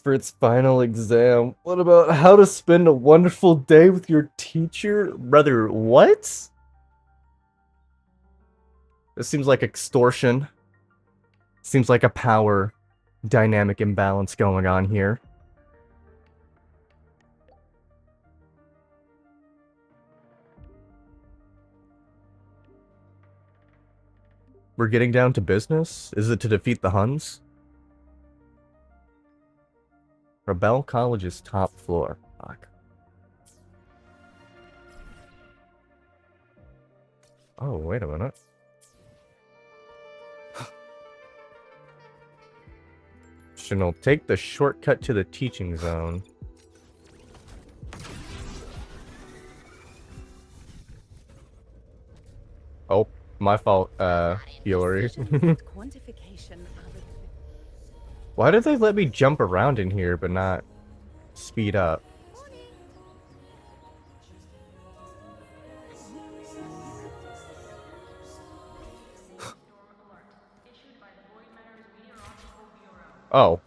for its final exam. What about how to spend a wonderful day with your teacher? Brother, what? This seems like extortion. Seems like a power dynamic imbalance going on here. We're getting down to business? Is it to defeat the Huns? Rebel College's top floor. Fuck. Oh, wait a minute. She'll take the shortcut to the teaching zone. Oh, my fault, Fiori. Why did they let me jump around in here but not speed up? Oh.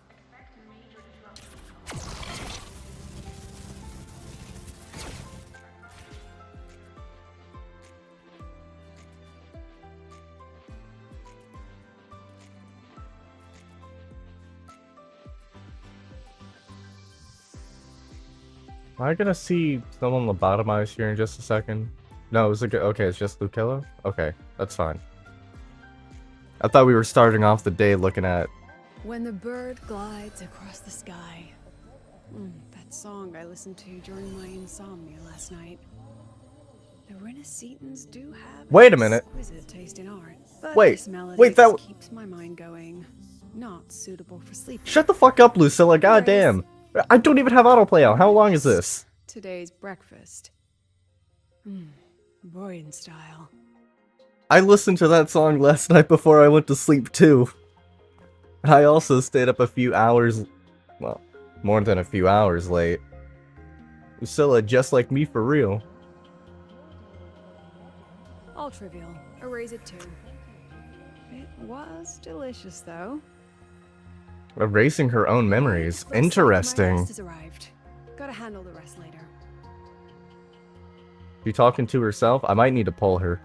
Am I gonna see someone lobotomized here in just a second? No, it's okay, it's just Lucilla? Okay, that's fine. I thought we were starting off the day looking at... When the bird glides across the sky. That song I listened to during my insomnia last night. The Renaissance do have Wait a minute. exquisite taste in art. But Wait, this melody wait, that... keeps my mind going. Not suitable for sleep. Shut the fuck up, Lucilla, goddamn. I don't even have autoplay on. How long is this? Today's breakfast. Boyan style. I listened to that song last night before I went to sleep too. I also stayed up a few hours, well, more than a few hours late. Lucilla, just like me for real. All trivial. Erase it too. It was delicious though. Erasing her own memories. Looks like Interesting. my guest has arrived. Gotta handle the rest later. You talking to herself? I might need to pull her.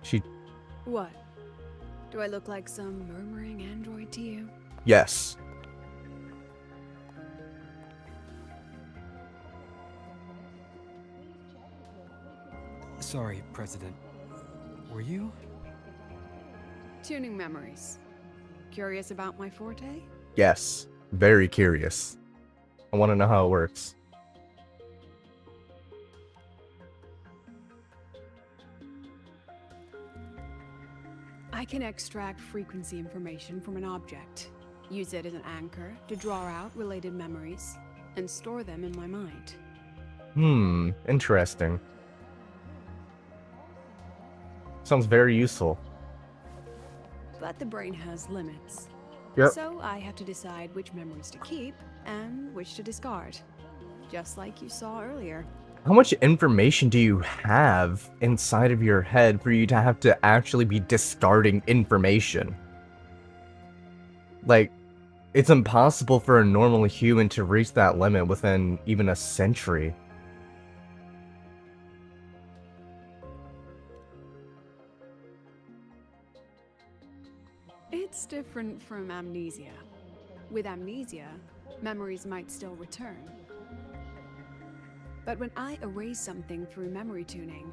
She... What? Do I look like some murmuring android to you? Yes. Sorry, President. Were you? Tuning memories. Curious about my forte? Yes. Very curious. I want to know how it works. I can extract frequency information from an object, use it as an anchor to draw out related memories, and store them in my mind. Interesting. Sounds very useful. But the brain has limits. Yep. So I have to decide which memories to keep and which to discard. Just like you saw earlier. How much information do you have inside of your head for you to have to actually be discarding information? Like, it's impossible for a normal human to reach that limit within even a century. It's different from amnesia. With amnesia, memories might still return. But when I erase something through memory tuning,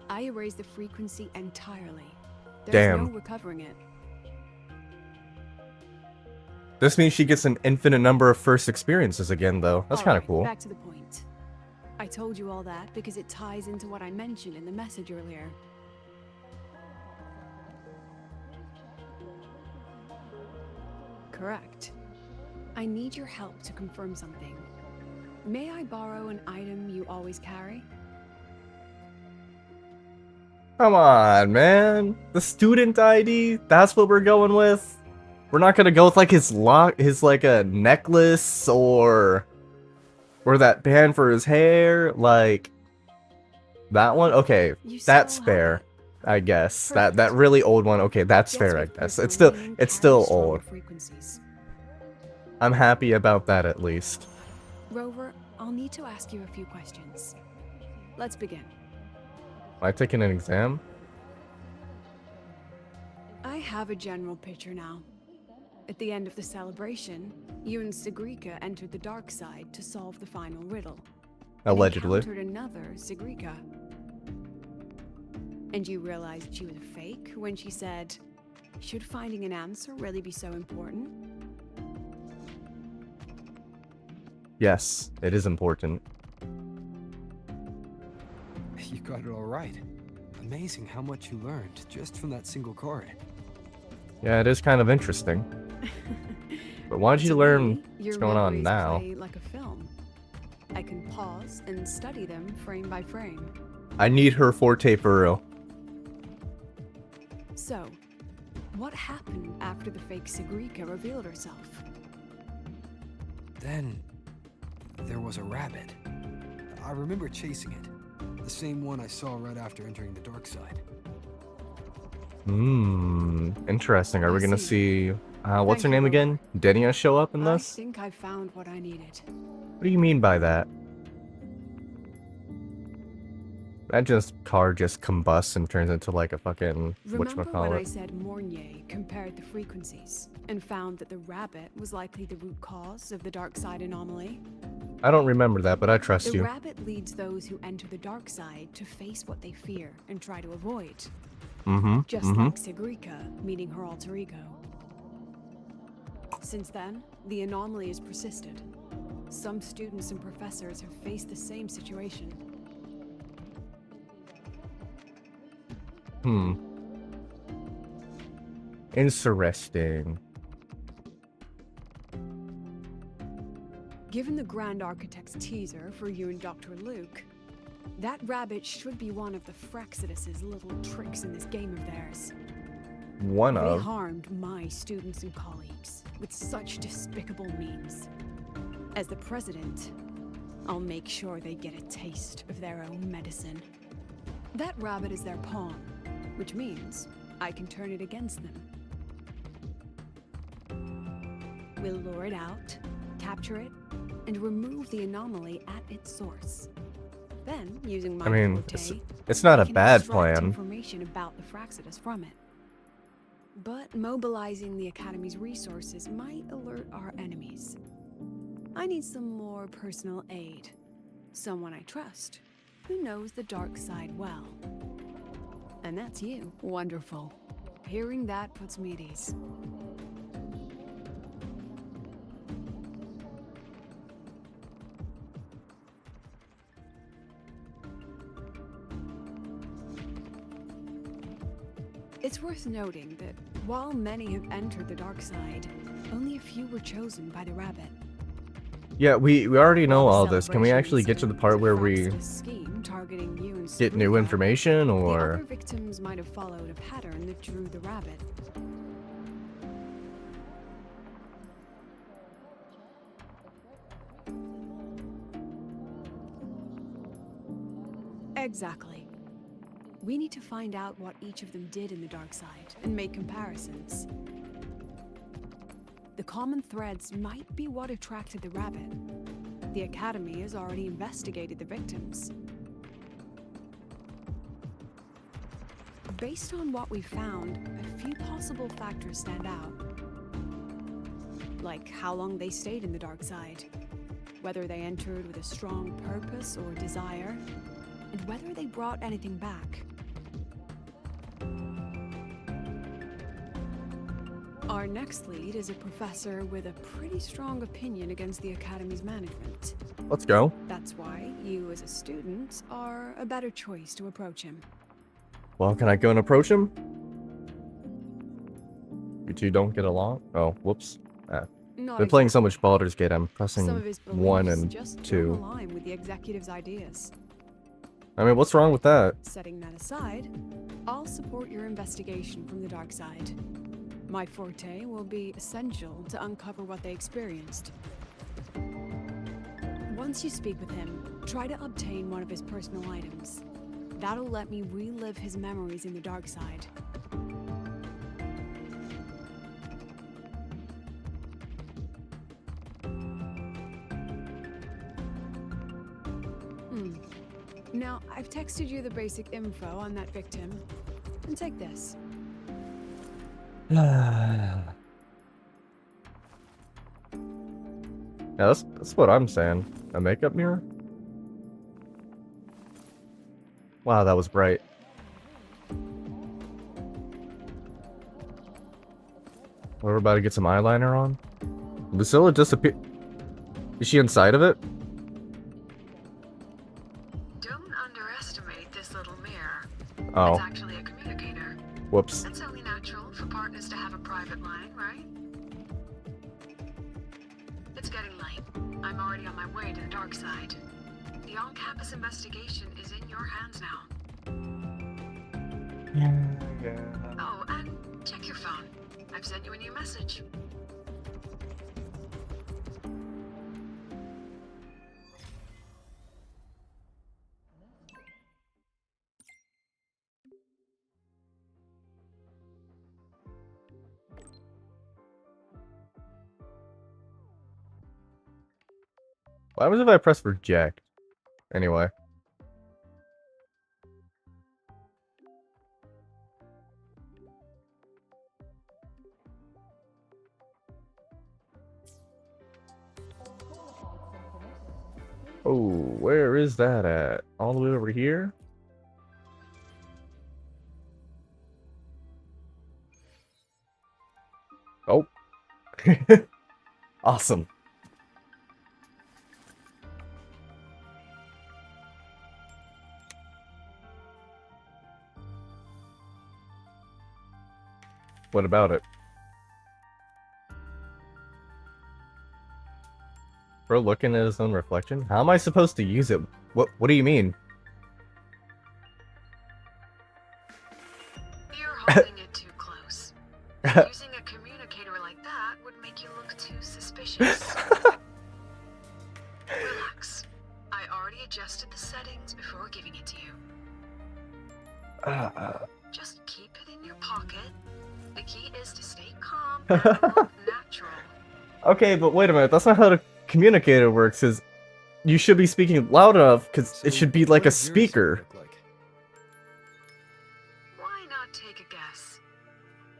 I erase the frequency entirely. There's no recovering it. This means she gets an infinite number of first experiences again, though. That's kind of cool. Back to the point. I told you all that because it ties into what I mentioned in the message earlier. Correct. I need your help to confirm something. May I borrow an item you always carry? Come on, man. The student ID? That's what we're going with? We're not gonna go with like his like a necklace or that band for his hair, like that one. Okay, that's fair, I guess. That really old one. Okay, that's fair, I guess. It's still old. I'm happy about that at least. Rover, I'll need to ask you a few questions. Let's begin. Am I taking an exam? I have a general picture now. At the end of the celebration, you and Segrika entered the dark side to solve the final riddle. Allegedly. And encountered another Segrika. And you realized she was a fake when she said, "Should finding an answer really be so important?" Yes, it is important. You got it all right. Amazing how much you learned just from that single card. Yeah, it is kind of interesting. But why did you To learn me, what's your going on memories now? play like a film. I can pause and study them frame by frame. I need her forte for real. So, what happened after the fake Segrika revealed herself? Then there was a rabbit. I remember chasing it. The same one I saw right after entering the dark side. Interesting. Are we I gonna see. see what's her Thank you, name Rover. again? Denia show up in I this? think I found what I needed. What do you mean by that? Imagine this car just combusts and turns into like a fucking Remember when I whatchamacallit. said Mornier compared the frequencies and found that the rabbit was likely the root cause of the dark side anomaly? I don't remember that, but I trust The you. rabbit leads those who enter the dark side to face what they fear and try to avoid. Just like Segrika meeting her alter ego. Since then, the anomaly has persisted. Some students and professors have faced the same situation. Interesting. Given the Grand Architect's teaser for you and Dr. Luke, that rabbit should be one of the Fraxidus's little tricks in this game of theirs. One They of. harmed my students and colleagues with such despicable means. As the president, I'll make sure they get a taste of their own medicine. That rabbit is their pawn, which means I can turn it against them. We'll lure it out, capture it, and remove the anomaly at its source. Then, using my I mean, forte, it's not we a can bad extract plan. information about the Fraxidus from it. But mobilizing the Academy's resources might alert our enemies. I need some more personal aid. Someone I trust, who knows the dark side well. And that's you. Wonderful. Hearing that puts me at ease. It's worth noting that while many have entered the dark side, only a few were chosen by the rabbit. Yeah, we already know While the all this. Can we celebration actually get to the served part as a where we Fraxidus scheme targeting you and get new Sabrina, information, the or other victims might have followed a pattern that drew the rabbit. Exactly. We need to find out what each of them did in the dark side and make comparisons. The common threads might be what attracted the rabbit. The Academy has already investigated the victims. Based on what we found, a few possible factors stand out. Like how long they stayed in the dark side, whether they entered with a strong purpose or desire, and whether they brought anything back. Our next lead is a professor with a pretty strong opinion against the Academy's management. let's go. That's why you as a student are a better choice to approach him. Well, can I go and approach him? You two don't get along? Oh, whoops. Not Been playing so much exactly. Baldur's Gate, I'm Some of pressing his 1 beliefs and just 2. don't align with the executive's ideas. I mean, what's wrong with that? Setting that aside, I'll support your investigation from the dark side. My forte will be essential to uncover what they experienced. Once you speak with him, try to obtain one of his personal items. That'll let me relive his memories in the dark side. Now, I've texted you the basic info on that victim. And take this. Yeah, that's what I'm saying. A makeup mirror? Wow, that was bright. We're about to get some eyeliner on. Lucilla disappeared. Is she inside of it? Don't underestimate this little mirror. Oh. It's actually a communicator. Whoops. It's only natural for partners to have a private line, right? It's getting late. I'm already on my way to the dark side. The on-campus investigation is in your hands now. Yeah. Oh, and check your phone. I've sent you a new message. What happens if I press reject? Anyway. Oh, where is that at? All the way over here? Oh. Awesome. What about it? Bro looking at his own reflection? How am I supposed to use it? What do you mean? You're holding it too close. Using a communicator like that would make you look too suspicious. Relax. I already adjusted the settings before giving it to you. Just keep it in your pocket. The key is to stay calm and look natural. Okay, but wait a minute. That's not how the communicator works. Is you should be speaking loud enough because it should be like a speaker. Why not take a guess?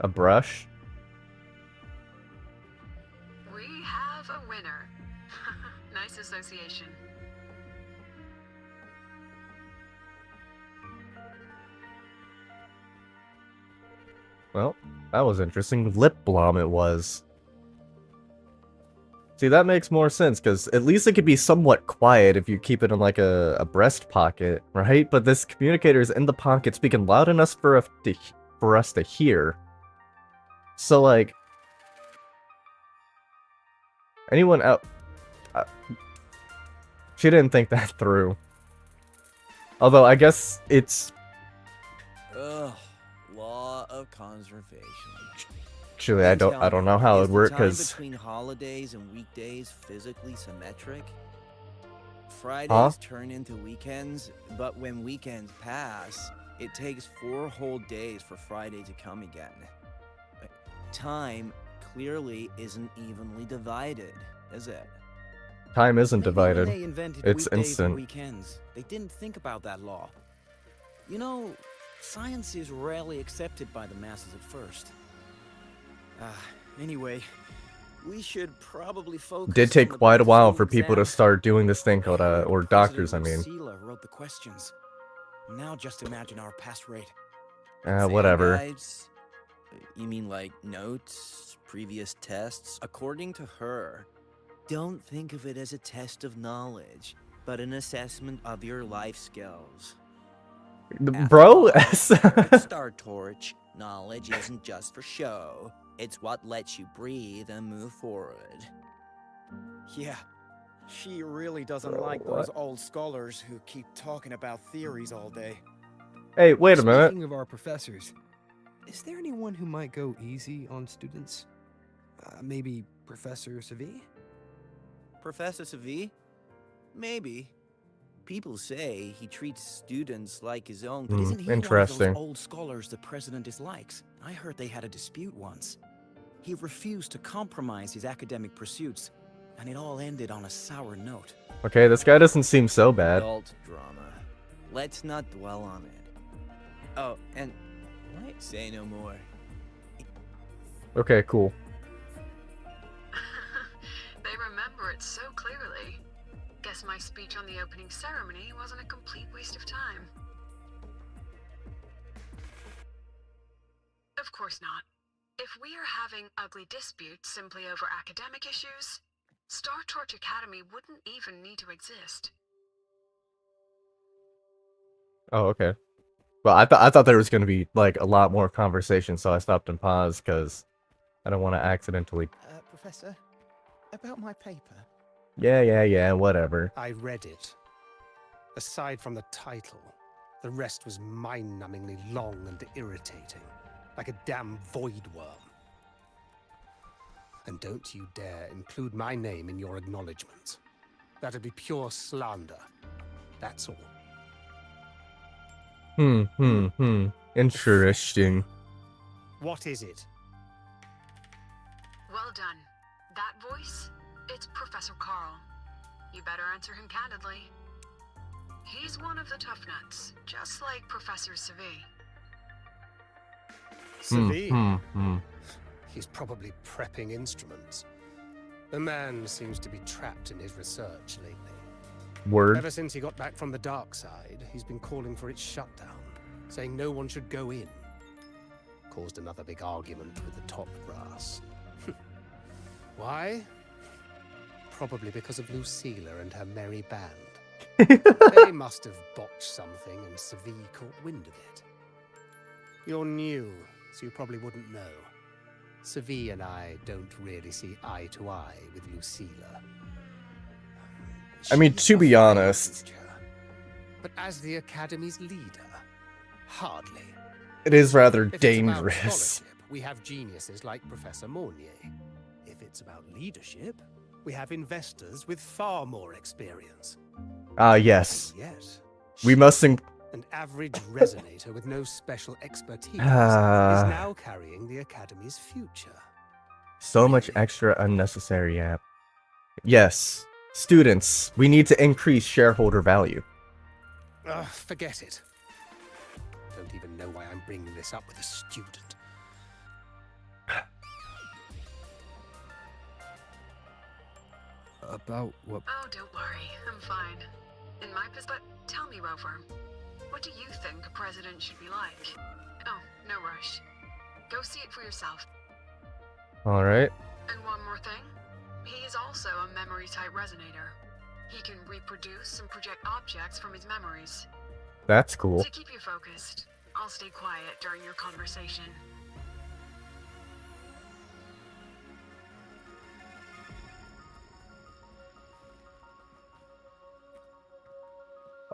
A brush? We have a winner. Nice association. Well, that was interesting. Lip balm it was. See, that makes more sense, because at least it could be somewhat quiet if you keep it in, like, a breast pocket, right? But this communicator is in the pocket speaking loud enough for us to hear. So, like... anyone out... she didn't think that through. Although, I guess it's... Ugh, law of conservation. Actually, I don't know how it would work, because... between holidays and weekdays physically symmetric? Fridays turn into weekends, but when weekends pass, it takes 4 whole days for Friday to come again. Time clearly isn't evenly divided, is it? Time isn't Maybe divided. when they invented It's weekdays and instant. weekends, they didn't think about that law. You know, science is rarely accepted by the masses at first. Anyway, we should probably focus. Did take on the quite a while back-to-school for people to exam. start doing this thing called, or doctors, I mean. President wrote the questions. Now just imagine our pass rate. Whatever. Guides? You mean like notes, previous tests? According to her, don't think of it as a test of knowledge, but an assessment of your life skills. Bro? Star Torch, knowledge isn't just for show. It's what lets you breathe and move forward. Yeah, she really doesn't like those old scholars who keep talking about theories all day. Hey, wait a minute. Speaking of our professors, is there anyone who might go easy on students? Maybe Professor Segue? Professor Segue? Maybe. People say he treats students like his own, but isn't he interesting. one of those old scholars the president dislikes? I heard they had a dispute once. He refused to compromise his academic pursuits, and it all ended on a sour note. Okay, this guy doesn't seem so bad. Adult drama. Let's not dwell on it. Oh, and say no more. Okay, cool. They remember it so clearly. Guess my speech on the opening ceremony wasn't a complete waste of time. Of course not. If we are having ugly disputes simply over academic issues, Star Torch Academy wouldn't even need to exist. Oh, okay. Well, I thought there was gonna be like a lot more conversation, so I stopped and paused because I don't want to accidentally. Professor, about my paper. Yeah, whatever. I read it. Aside from the title, the rest was mind-numbingly long and irritating, like a damn void worm. And don't you dare include my name in your acknowledgements. That'd be pure slander. That's all. Interesting. What is it? Well done. That voice? It's Professor Carl. You better answer him candidly. He's one of the tough nuts, just like Professor Segue. Segue? He's probably prepping instruments. The man seems to be trapped in his research lately. Word. Ever since he got back from the dark side, he's been calling for its shutdown, saying no one should go in. Caused another big argument with the top brass. Why? Probably because of Lucilla and her merry band. They must have botched something and Segue caught wind of it. You're new, so you probably wouldn't know. Segue and I don't really see eye to eye with Lucilla. I mean, to be honest, but as the Academy's leader, hardly. it is rather If it's about dangerous. scholarship, we have geniuses like Professor Mornier. If it's about leadership, we have investors with far more experience. Ah, yes. Yes, We must. an average resonator with no special expertise is now carrying the Academy's future. So much extra unnecessary app. Yes. Students, we need to increase shareholder value. Forget it. Don't even know why I'm bringing this up with a student. About what? Oh, don't worry. I'm fine. In my but tell me, Rover, what do you think a president should be like? Oh, no rush. Go see it for yourself. Alright. And one more thing. He is also a memory-type resonator. He can reproduce and project objects from his memories. That's cool. To keep you focused, I'll stay quiet during your conversation.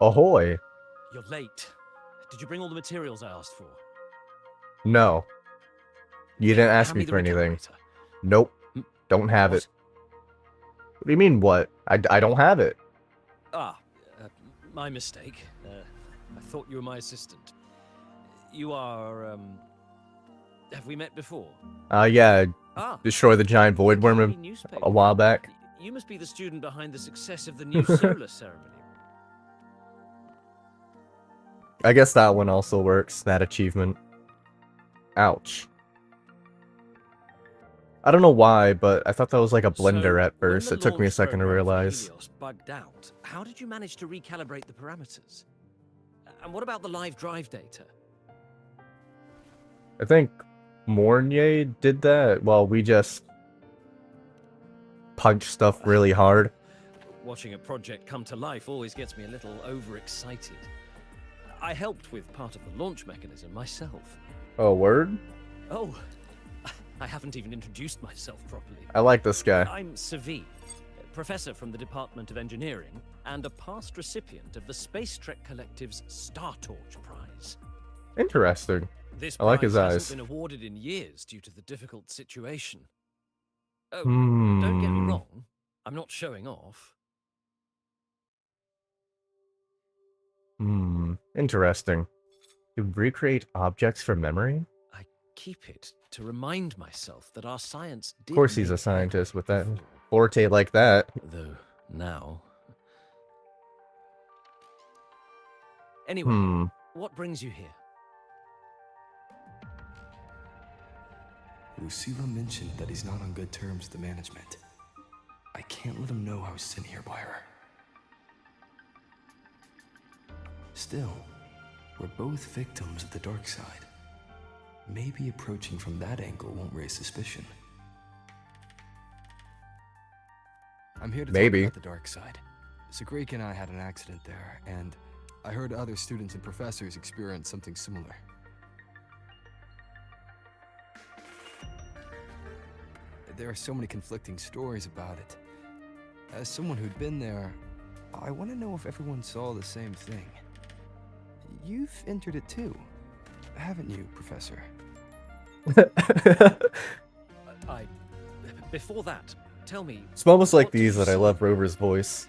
Ahoy. You're late. Did you bring all the materials I asked for? No. You didn't ask Hand me the for anything. regenerator. Nope. Don't have What? it. What do you mean, what? I don't have it. My mistake. I thought you were my assistant. You are, have we met before? Yeah. Ah, Destroy the giant void worm Daily newspaper. a while back. You must be the student behind the success of the new solar ceremony. I guess that one also works, that achievement. Ouch. I don't know why, but I thought that was like a blender So, at first. when It the took me a launch second to program for realize. Helios bugged out, how did you manage to recalibrate the parameters? And what about the live drive data? I think Mornier did that. Well, we just punched stuff really hard. Watching a project come to life always gets me a little overexcited. I helped with part of the launch mechanism myself. Oh, word? Oh, I haven't even introduced myself properly. I like this guy. I'm Segue, professor from the Department of Engineering and a past recipient of the Space Trek Collective's Star Torch Prize. Interesting. This I like his prize eyes. hasn't been awarded in years due to the difficult situation. Oh, don't get me wrong. I'm not showing off. Interesting. You recreate objects from memory? I keep it to remind myself that our science did Of course he's a make scientist with that before. forte like that. Though now, Anyway, what brings you here? Lucilla mentioned that he's not on good terms with the management. I can't let him know I was sent here by her. Still, we're both victims of the dark side. Maybe approaching from that angle won't raise suspicion. I'm here to talk about the dark side. Segue and I had an accident there, and I heard other students and professors experience something similar. There are so many conflicting stories about it. As someone who'd been there, I want to know if everyone saw the same thing. You've entered it too, haven't you, Professor? Before that, tell me... It's almost like what did these you that I see? love Rover's voice.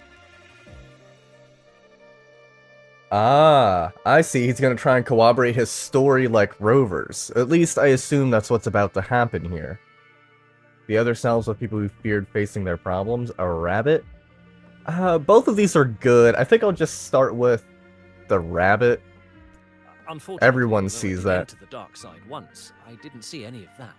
Ah, I see. He's gonna try and corroborate his story like Rover's. At least I assume that's what's about to happen here. The other selves of people who feared facing their problems. A rabbit? Both of these are good. I think I'll just start with the rabbit. Unfortunately, Everyone although I sees did that. enter the dark side once, I didn't see any of that.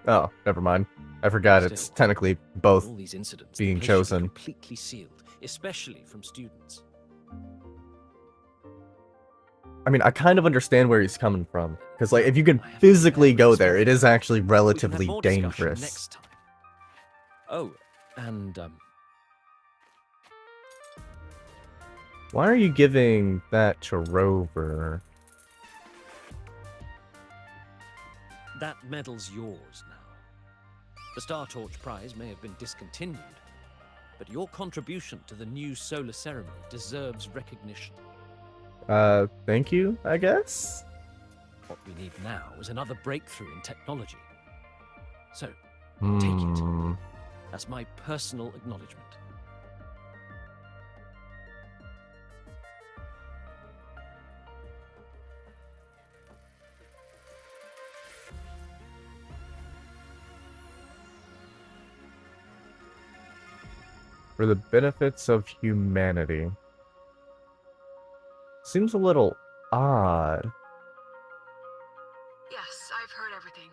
Oh, never mind. I forgot it's Still, technically both. All these incidents, being the place should be chosen. completely sealed, especially from students. I mean, I kind of understand where he's coming from. Because, like, if you can I have to physically prepare for go there, it is actually We can have relatively more discussion dangerous. next time. Oh, and Why are you giving that to Rover? that medal's yours now. The Star Torch prize may have been discontinued, but your contribution to the new solar ceremony deserves recognition. Thank you, I guess? What we need now is another breakthrough in technology. So, Hmm. as my personal acknowledgement. For the benefits of humanity. Seems a little odd. Yes, I've heard everything.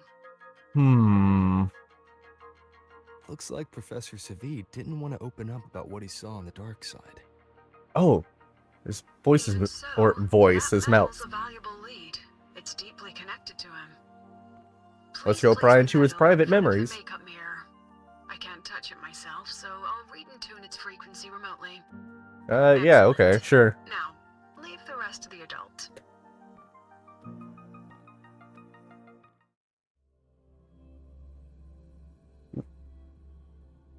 Looks like Professor Segue didn't want to open up about what he saw on the dark side. Oh. His voice Even is... so, Or voice, that his mouth. medal's a valuable lead. It's deeply connected to him. Let's Please go place pry the into his medal private in front of the memories. makeup mirror. I can't touch it myself, so I'll read and tune its frequency remotely. Yeah, okay, Excellent. sure. Now, leave the rest to the adult.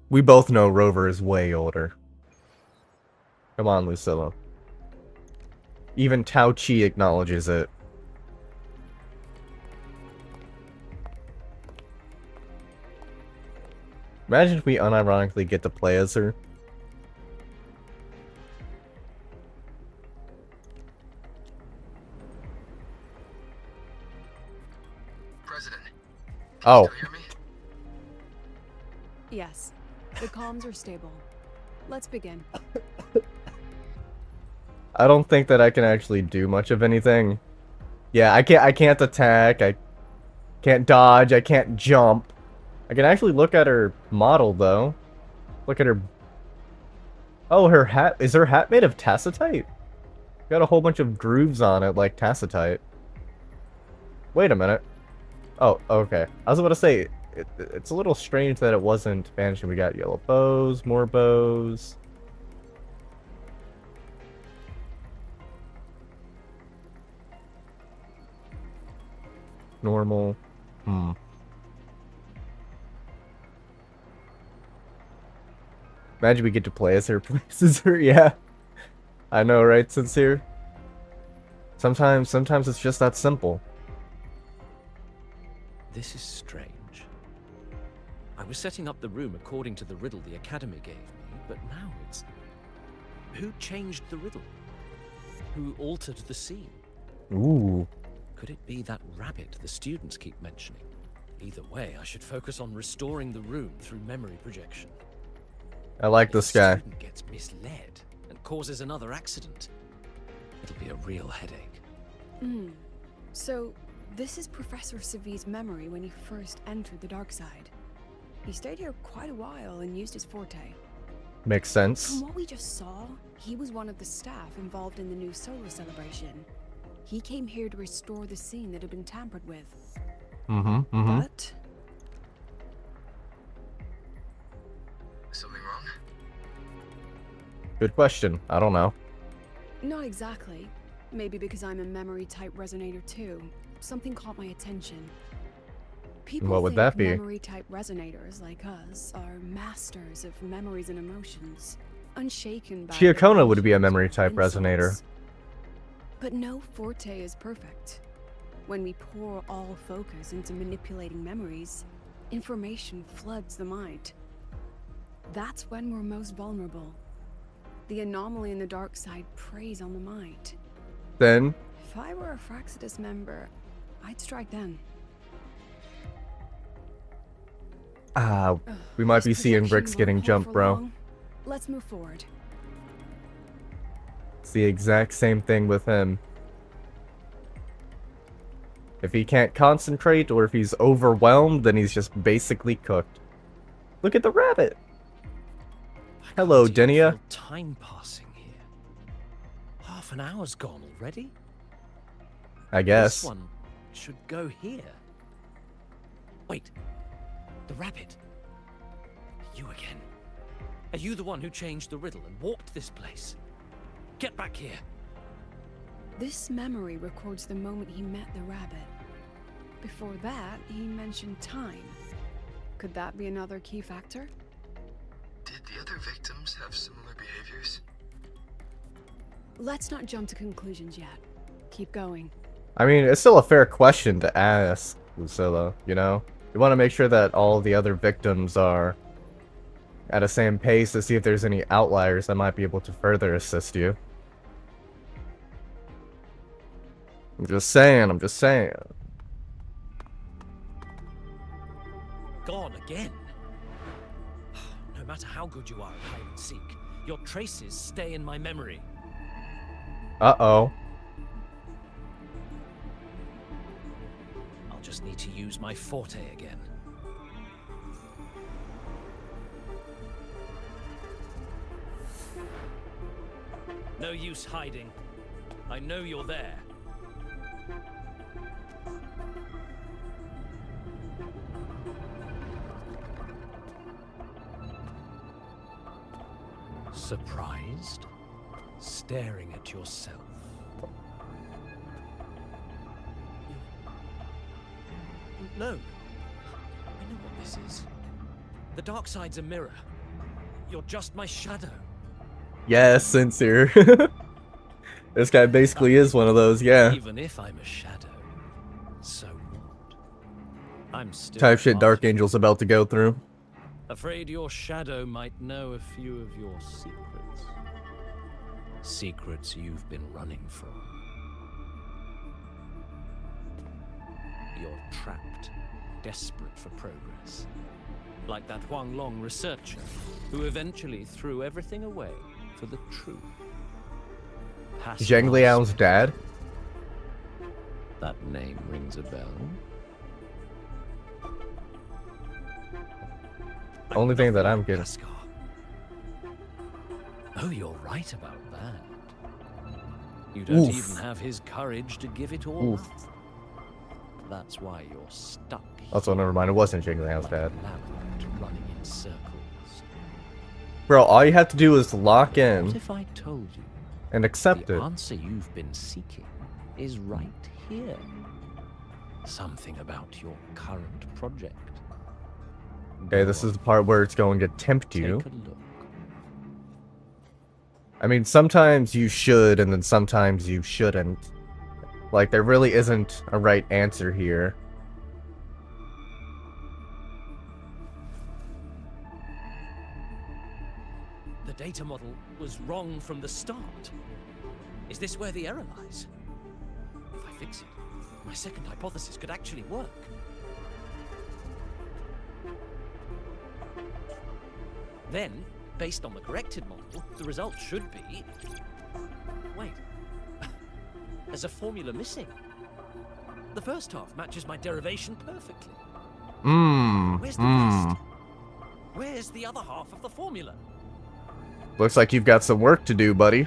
We both know Rover is way older. Come on, Lucilla. Even Tao Chi acknowledges it. Imagine if we unironically get to play as her. President, Oh, hear me? Yes, the comms are stable. Let's begin. I don't think that I can actually do much of anything. Yeah, I can't attack, I can't dodge, I can't jump. I can actually look at her model though. Look at her. Oh, her hat, is her hat made of tacitite? Got a whole bunch of grooves on it like tacitite. Wait a minute. Oh, okay. I was about to say, it's a little strange that it wasn't vanishing. We got yellow bows, more bows. Normal. Imagine we get to play as her, places her. Yeah. I know, right, Sincere? Sometimes it's just that simple. This is strange. I was setting up the room according to the riddle the Academy gave me, but now it's... Who changed the riddle? Who altered the scene? Ooh. Could it be that rabbit the students keep mentioning? Either way, I should focus on restoring the room through memory projection. I like If this the guy. student gets misled and causes another accident, It'll be a real headache. So, this is Professor Seve's memory when he first entered the dark side. He stayed here quite a while and used his forte. Makes sense. From what we just saw, he was one of the staff involved in the new solar celebration. He came here to restore the scene that had been tampered with. But Something wrong? Good question. I don't know. not exactly. Maybe because I'm a memory type resonator too. Something caught my attention. People What would think that be? memory type resonators like us are masters of memories and emotions, unshaken by Giacomo would be a emotions memory or type resonator. insults. But no forte is perfect. When we pour all focus into manipulating memories, information floods the mind. That's when we're most vulnerable. The anomaly in the dark side preys on the mind. Then, If I were a Fraxidus member, I'd strike then. we might This be seeing projection bricks won't getting hold jumped, for bro. long. Let's move forward. It's the exact same thing with him. If he can't concentrate or if he's overwhelmed, then he's just basically cooked. Look at the rabbit. Hello, Can't even Denia. feel time passing here. Half an hour's gone already. I guess. This one should go here. Wait, the rabbit. You again. Are you the one who changed the riddle and warped this place? Get back here. This memory records the moment he met the rabbit. Before that, he mentioned time. Could that be another key factor? Did the other victims have similar behaviors? Let's not jump to conclusions yet. Keep going. I mean, it's still a fair question to ask, Lucilla, you know? You want to make sure that all the other victims are at the same pace to see if there's any outliers that might be able to further assist you. I'm just saying. Gone again. No matter how good you are at hide and seek, your traces stay in my memory. Uh-oh. I'll just need to use my forte again. No use hiding. I know you're there. Surprised? Staring at yourself. No. I know what this is. The dark side's a mirror. You're just my shadow. Yes, sincere. This guy basically is one of those, yeah. Even if I'm a shadow, so what? I'm still Type shit part Dark of you. Angel's about to go through. Afraid your shadow might know a few of your secrets. Secrets you've been running from. You're trapped, desperate for progress. Like that Huang Long researcher, who eventually threw everything away for the truth. Zheng Liao's dad? That name rings a bell. Only thing that I'm Nothing getting. like Kaskar. Oh, you're right about that. You don't Oof. even have his courage to give it all Oof. up. That's why you're stuck. Also, never mind, it wasn't Zheng Liao's like dad. a labyrinth running in circles. Bro, all you have to do is lock What in if I told you and accept the it. answer you've been seeking is right here? Something about your current project. Okay, this is the part where it's going to tempt you. Take a look. I mean, sometimes you should, and then sometimes you shouldn't. Like, there really isn't a right answer here. The data model was wrong from the start. Is this where the error lies? If I fix it, my second hypothesis could actually work. Then, based on the corrected model, the result should be... Wait. There's a formula missing. The first half matches my derivation perfectly. Where's the rest? Where's the other half of the formula? Looks like you've got some work to do, buddy.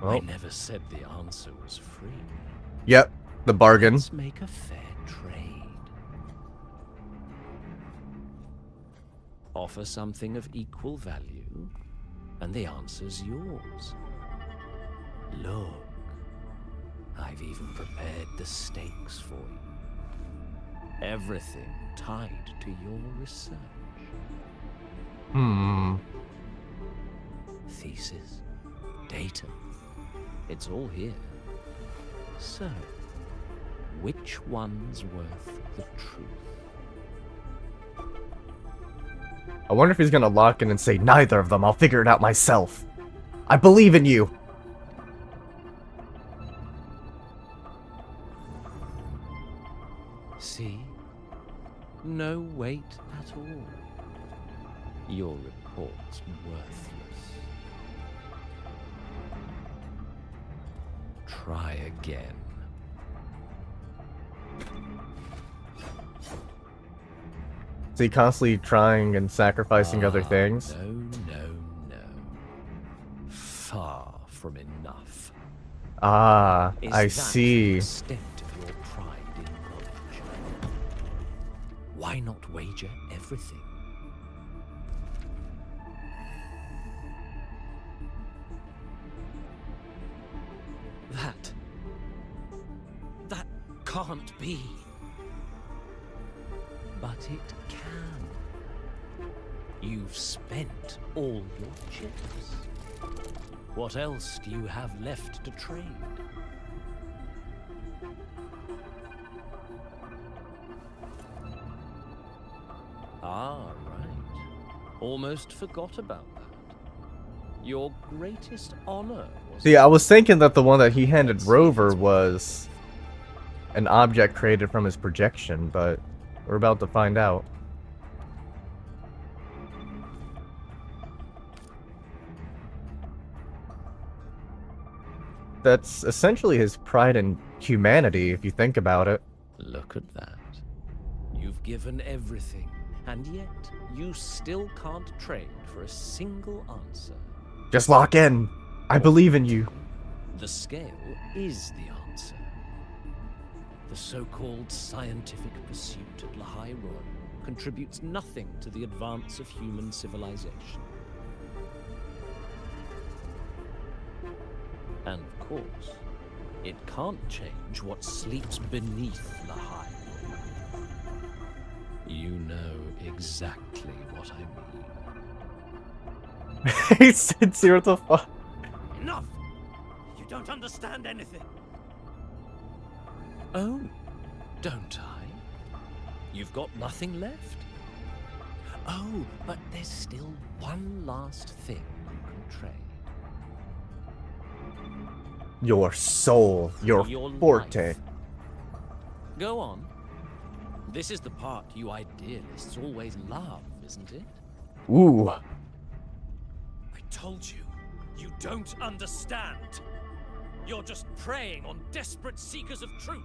I never said the answer was free. Yep, the bargain. Let's make a fair trade. Offer something of equal value, and the answer's yours. Look, I've even prepared the stakes for you. Everything tied to your research. Thesis, data, it's all here. So, which one's worth the truth? I wonder if he's gonna lock in and say, neither of them, I'll figure it out myself. I believe in you. See? No weight at all. Your report's worthless. Try again. Is he constantly trying and sacrificing other things? No. Far from enough. Ah, Is I that see. the extent of your pride in knowledge? Why not wager everything? That can't be. But it can. You've spent all your chips. What else do you have left to trade? Ah, right. Almost forgot about that. Your greatest honor was... See, I was thinking that the one that he handed Rover was an object created from his projection, but we're about to find out. That's essentially his pride in humanity, if you think about it. Look at that. You've given everything, and yet you still can't trade for a single answer. Just lock in. I believe in you. The scale is the answer. The so-called scientific pursuit at Lahai Royal contributes nothing to the advance of human civilization. And of course, it can't change what sleeps beneath Lahai Royal. You know exactly what I mean. He said, "What the fuck?" Enough! You don't understand anything. Oh, don't I? You've got nothing left? Oh, but there's still one last thing you can trade. Your soul, your forte. Life. Go on. This is the part you idealists always love, isn't it? Ooh. I told you, you don't understand. You're just preying on desperate seekers of truth.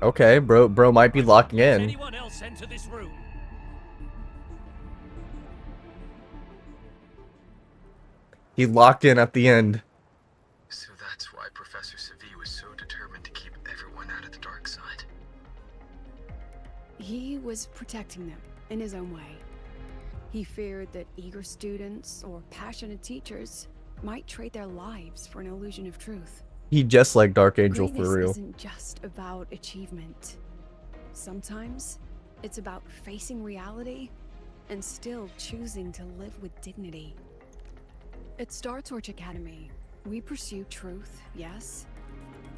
Okay, bro might be locking in. Anyone else enter this room? He locked in at the end. So that's why Professor Segue was so determined to keep everyone out of the dark side. He was protecting them in his own way. He feared that eager students or passionate teachers might trade their lives for an illusion of truth. He just like Dark Angel Greatness for real. isn't just about achievement. Sometimes it's about facing reality and still choosing to live with dignity. At Star Torch Academy, we pursue truth, yes,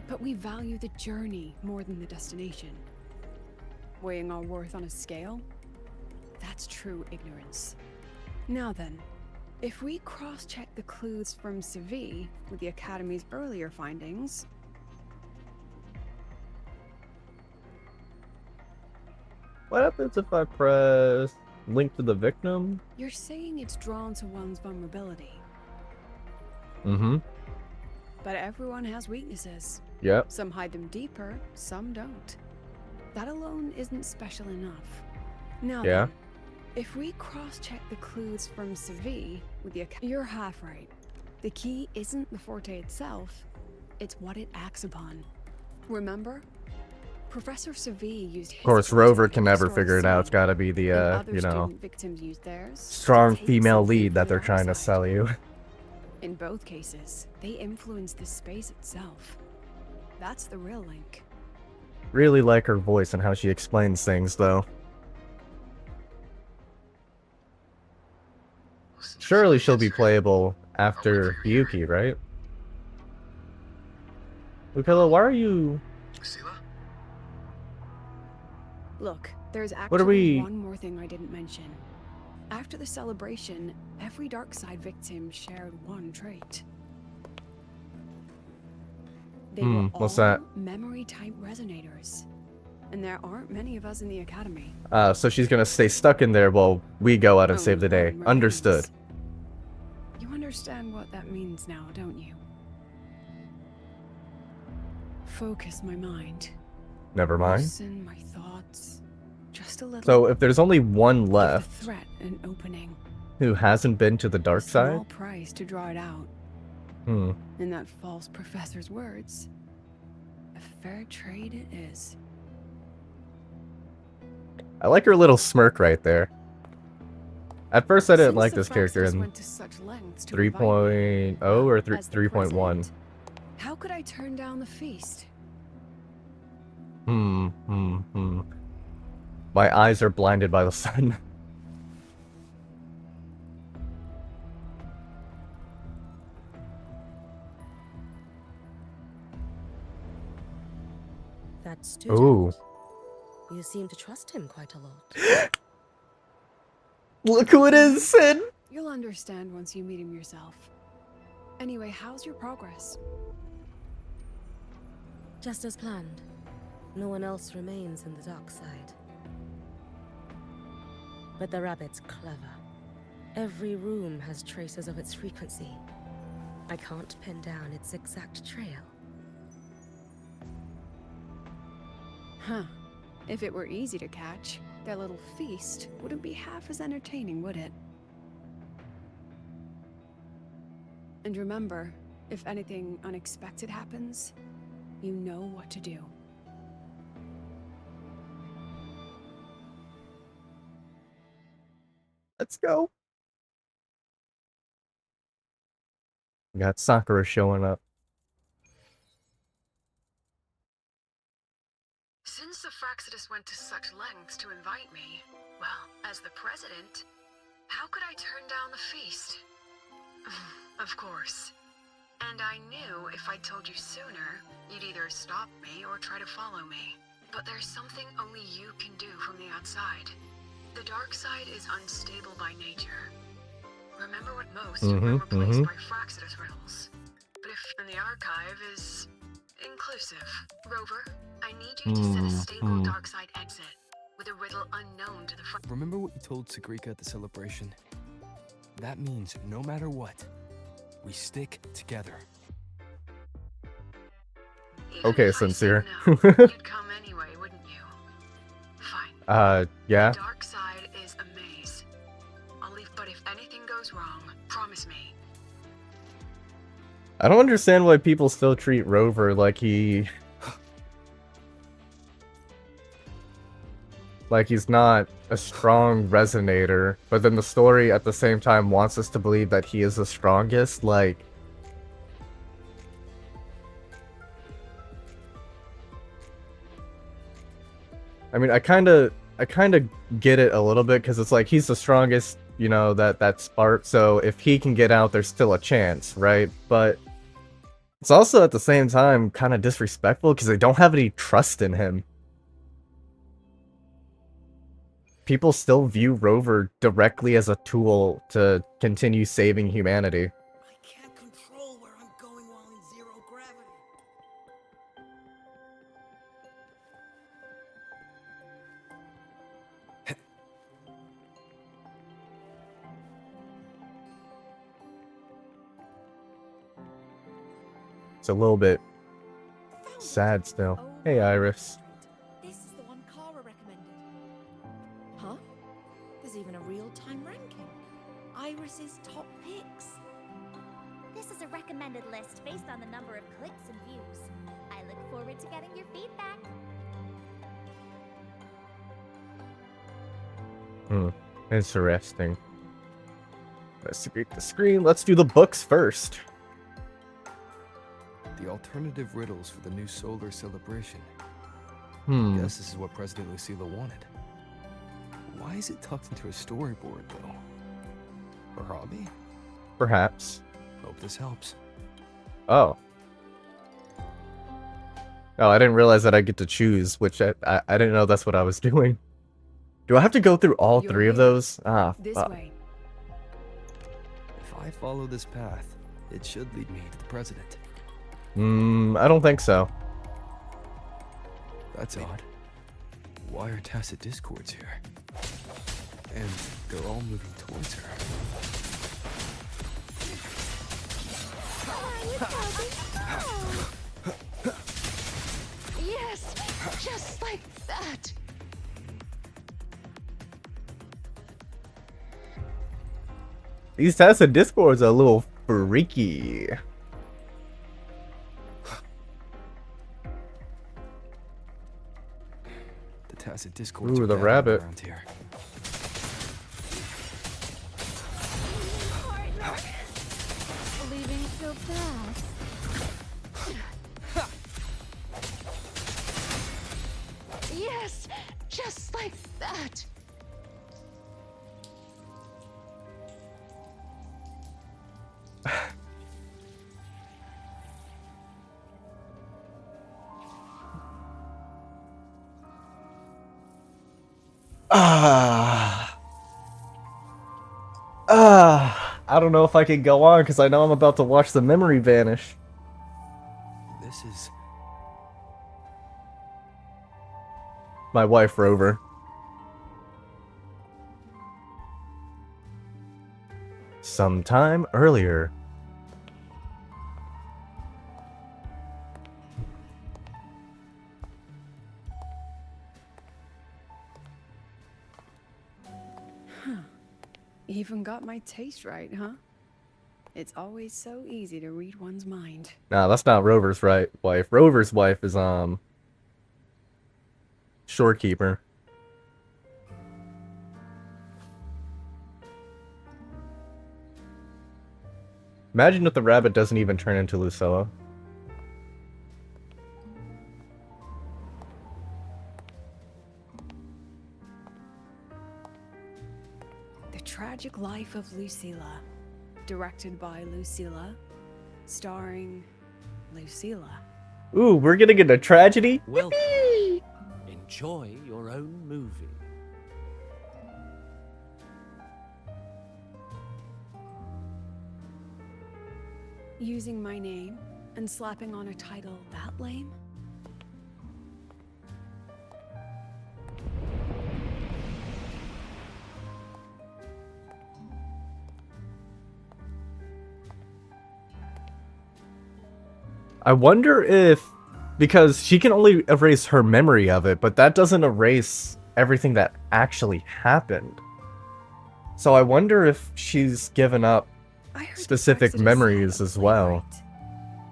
but we value the journey more than the destination. Weighing our worth on a scale? That's true ignorance. Now then, if we cross-check the clues from Segue with the Academy's earlier findings... What happens if I press link to the victim? You're saying it's drawn to one's vulnerability, Mm-hmm. but everyone has weaknesses. Yep. Some hide them deeper, some don't. That alone isn't special enough. Now Yeah. then, if we cross-check the clues from Segue with the you're half right. The key isn't the forte itself, it's what it acts upon. Remember? Professor Segue used his Of course, to Rover can never restore figure it out. It's seeing, gotta be the, and other you know, student victims used theirs to strong take female something lead from that the they're dark trying to side. sell you. In both cases, they influence the space itself. That's the real link. Really like her voice and how she explains things, though. Listen, Surely if she'll you be answer, playable I'll after wait for your Yuki, right? Lukella, why are you... Sela? Look, there's What are actually we- one more thing I didn't mention. After the celebration, every dark side victim shared one trait. They were all what's that? memory-type resonators. And there aren't many of us in the academy. So she's gonna stay stuck in there while we go out and Only save the day. one remains. Understood. You understand what that means now, don't you? Focus my mind. Never mind. Loosen my thoughts. Just a little. So if there's only one Give left the threat an opening. who hasn't been to the dark A side... small price to draw it out. Hmm. In that false professor's words, a fair trade it is. I like her little smirk right there. At first I didn't Since like the this character Fraxis in went to such lengths to 3.0 invite me, or as the 3.1. president, how could I turn down the feast? My eyes are blinded by the sun. That student. Ooh. You seem to trust him quite a lot. Look who it is, Sin! You'll understand once you meet him yourself. Anyway, how's your progress? Just as planned. No one else remains in the dark side. But the rabbit's clever. Every room has traces of its frequency. I can't pin down its exact trail. Huh. If it were easy to catch, their little feast wouldn't be half as entertaining, would it? And remember, if anything unexpected happens, you know what to do. Let's go. We got Sakura showing up. Since the Fraxidus went to such lengths to invite me, well, as the president, how could I turn down the feast? Of course. And I knew if I told you sooner, you'd either stop me or try to follow me. But there's something only you can do from the outside. The dark side is unstable by nature. Remember what most were replaced by Fraxidus riddles. But if in the archive is inclusive. Rover, I need you to set a stable dark side exit with a riddle unknown to the Remember what you told Segrika at the celebration? That means no matter what, we stick together. Even Okay, if I said sincere. no, you'd come anyway, wouldn't you? Fine. Yeah. The dark side is a maze. I'll leave, but if anything goes wrong, promise me. I don't understand why people still treat Rover like he's not a strong resonator, but then the story at the same time wants us to believe that he is the strongest, like... I mean, I kinda get it a little bit, because it's like, he's the strongest, you know, that spark, so if he can get out, there's still a chance, right? But it's also at the same time kind of disrespectful, because they don't have any trust in him. People still view Rover directly as a tool to continue saving humanity. I can't control where I'm going while in zero gravity. It's a little bit sad still. Hey, Iris. This is the one Kara recommended. Huh? There's even a real-time ranking. Iris's top picks. This is a recommended list based on the number of clicks and views. I look forward to getting your feedback. Interesting. Investigate the screen. Let's do the books first. The alternative riddles for the new solar celebration. Hmm. Guess this is what President Lucilla wanted. Why is it tucked into a storyboard, though? Her hobby? Perhaps. Hope this helps. Oh. Oh, I didn't realize that I get to choose, which I didn't know that's what I was doing. Do I have to go through all You're three of here. those? Ah, This fuck. way. If I follow this path, it should lead me to the president. I don't think so. That's odd. Why are tacit discords here? And they're all moving towards her. Yes, just like that. These tacit discords are a little freaky. The tacit discords Ooh, are the gathering rabbit. around here. Leaving so fast. Yes, just like that. I don't know if I can go on because I know I'm about to watch the memory vanish. This is... My wife, Rover. Sometime earlier. Even got my taste right, huh? It's always so easy to read one's mind. Nah, that's not Rover's wife. Rover's wife is shorekeeper. Imagine if the rabbit doesn't even turn into Lucilla. The Tragic Life of Lucilla. Directed by Lucilla. Starring Lucilla. Ooh, we're gonna get a tragedy? Well, enjoy your own movie. Using my name and slapping on a title that lame? I wonder if... Because she can only erase her memory of it, but that doesn't erase everything that actually happened. So I wonder if she's given up I heard the specific Brexit is memories sad as well. playwright.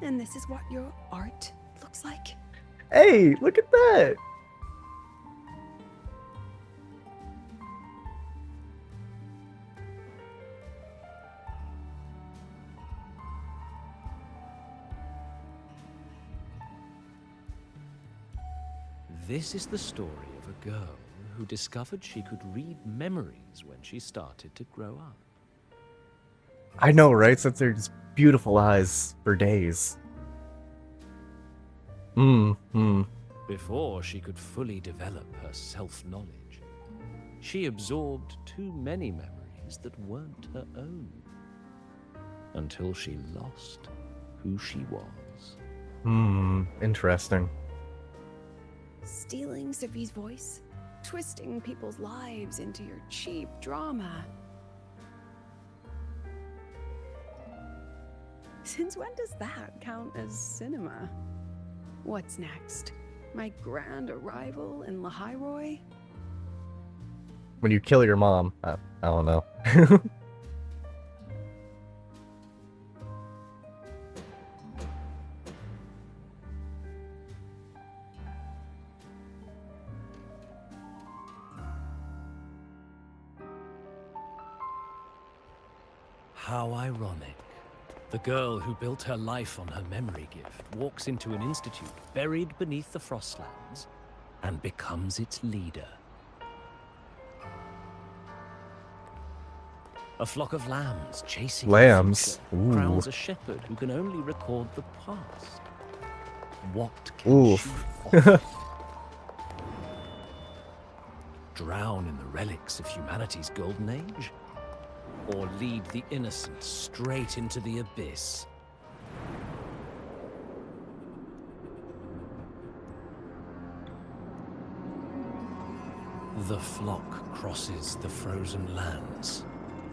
And this is what your art looks like? Hey, look at that! This is the story of a girl who discovered she could read memories when she started to grow up. I know, right? Since they're just beautiful eyes for days. Before she could fully develop her self-knowledge, she absorbed too many memories that weren't her own. Until she lost who she was. Interesting. Stealing Sophie's voice? Twisting people's lives into your cheap drama? Since when does that count as cinema? What's next? My grand arrival in Lahiroi? When you kill your mom. I don't know. How ironic. The girl who built her life on her memory gift walks into an institute buried beneath the Frostlands and becomes its leader. A flock of lambs chasing Lambs? the future Ooh. crowns a shepherd who can only record the past. What can Oof. she offer? Drown in the relics of humanity's golden age? Or lead the innocent straight into the abyss? The flock crosses the frozen lands,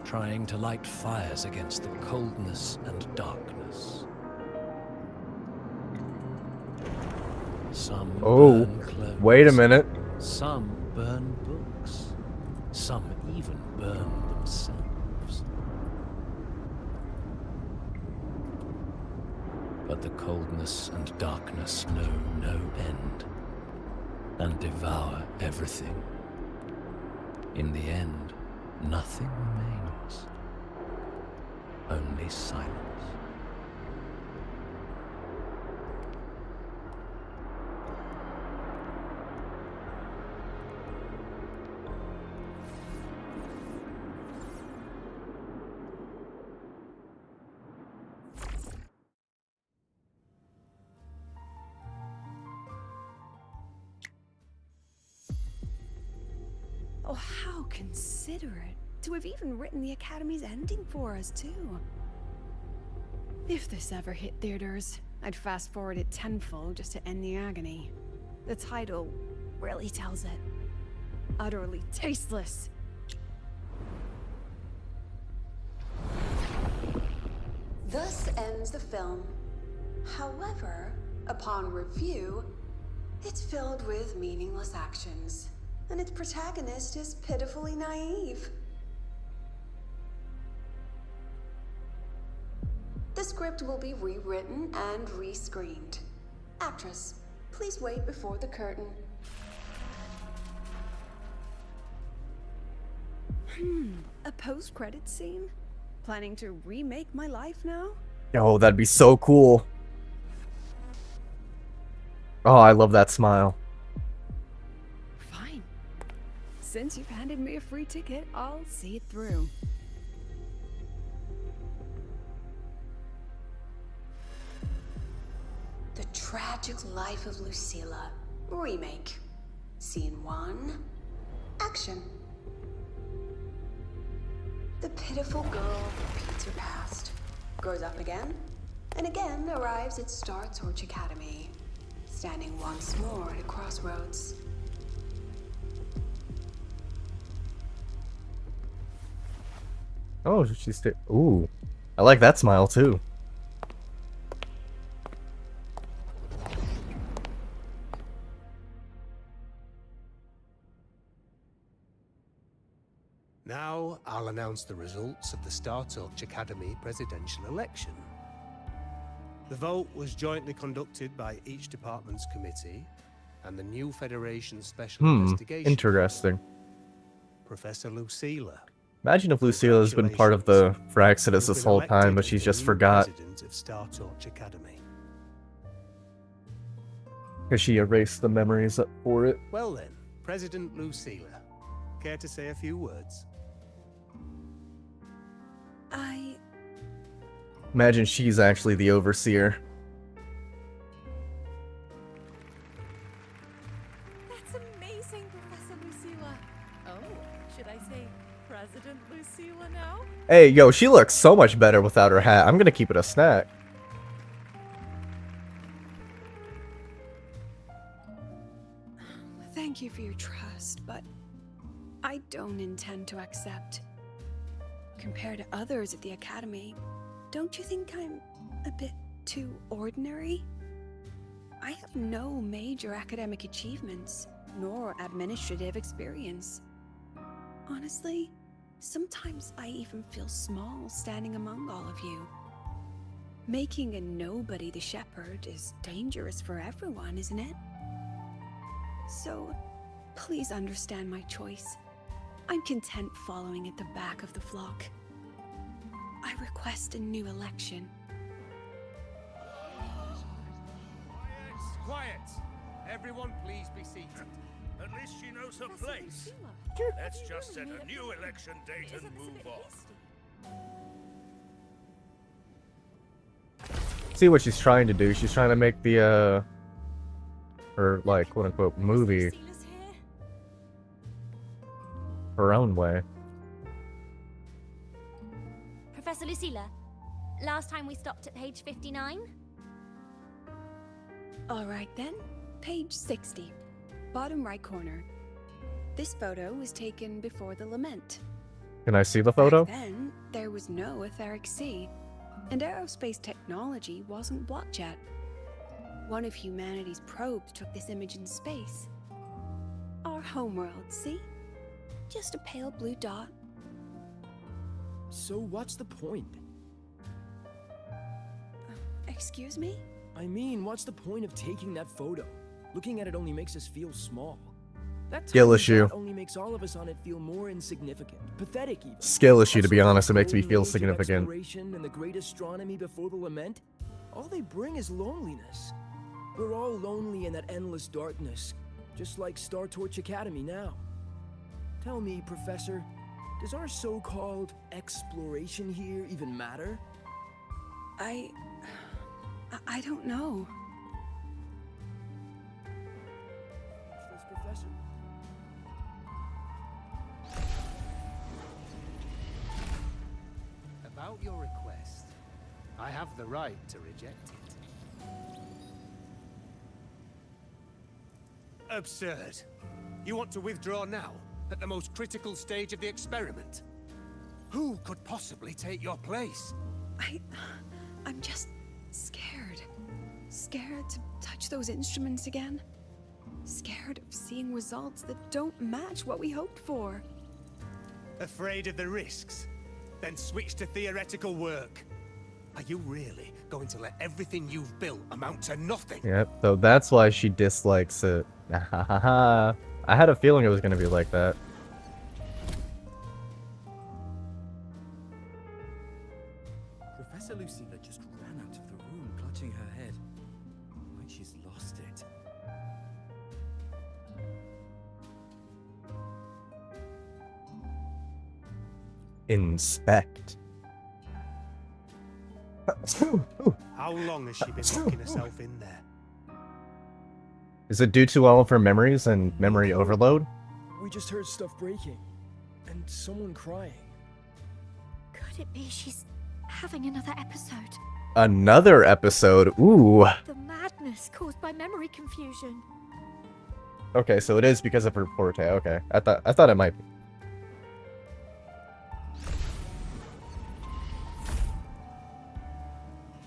trying to light fires against the coldness and darkness. Some Oh, burn clothes, wait a minute. some burn books, some even burn themselves. But the coldness and darkness know no end, and devour everything. In the end, nothing remains, only silence. Oh, how considerate to have even written the Academy's ending for us, too. If this ever hit theaters, I'd fast forward it tenfold just to end the agony. The title really tells it. Utterly tasteless. Thus ends the film. However, upon review, it's filled with meaningless actions, and its protagonist is pitifully naive. The script will be rewritten and rescreened. Actress, please wait before the curtain. A post-credits scene? Planning to remake my life now? Oh, that'd be so cool. Oh, I love that smile. Fine. Since you've handed me a free ticket, I'll see it through. The Tragic Life of Lucilla. Remake. Scene 1. Action. The pitiful girl repeats her past, grows up again, and again arrives at Star Torch Academy, standing once more at a crossroads. Oh, she's still. Ooh, I like that smile too. Now, I'll announce the results of the Star Torch Academy presidential election. The vote was jointly conducted by each department's committee and the new Federation Special Investigation. Interesting. Professor Lucilla. Imagine if Lucilla has been part of the Fraxidus this whole time, but she's just forgot. President of Star Torch Academy. Because she erased the memories up for it. Well then, President Lucilla, care to say a few words? Imagine she's actually the overseer. That's amazing, Professor Lucilla. Oh, should I say President Lucilla now? Hey, yo, she looks so much better without her hat. I'm gonna keep it a snack. Thank you for your trust, but I don't intend to accept. Compared to others at the Academy, don't you think I'm a bit too ordinary? I have no major academic achievements, nor administrative experience. Honestly, sometimes I even feel small standing among all of you. Making a nobody the shepherd is dangerous for everyone, isn't it? So, please understand my choice. I'm content following at the back of the flock. I request a new election. Quiet! Everyone please be seated. At least she knows her place. Let's just set a new election date and move on. See what she's trying to do. She's trying to make the her like quote unquote movie her own way. Professor Lucilla, last time we stopped at page 59? Alright then, page 60, bottom right corner. This photo was taken before the lament. Can I see the photo? Back then, there was no etheric sea, and aerospace technology wasn't blocked yet. One of humanity's probes took this image in space. Our homeworld, see? Just a pale blue dot. So what's the point? Excuse me? I mean, what's the point of taking that photo? Looking at it only makes us feel small. That Skill tiny issue. dot only makes all of us on it feel more insignificant, pathetic even. Skill issue, to That's be what honest. It the makes me golden feel age of significant. exploration and the great astronomy before the lament, all they bring is loneliness. We're all lonely in that endless darkness, just like Star Torch Academy now. Tell me, Professor, does our so-called exploration here even matter? I don't know. Professor. About your request, I have the right to reject it. Absurd. You want to withdraw now, at the most critical stage of the experiment? Who could possibly take your place? I'm just scared. Scared to touch those instruments again. Scared of seeing results that don't match what we hoped for. Afraid of the risks? Then switch to theoretical work. Are you really going to let everything you've built amount to nothing? Yep, so that's why she dislikes it. I had a feeling it was gonna be like that. Professor Lucilla just ran out of the room, clutching her head. Like she's lost it. Inspect. How long has she been locking herself in there? Is it due to all of her memories and memory overload? We just heard stuff breaking, and someone crying. Could it be she's having another episode? Another episode? Ooh. The madness caused by memory confusion. Okay, so it is because of her forte. Okay, I thought it might be.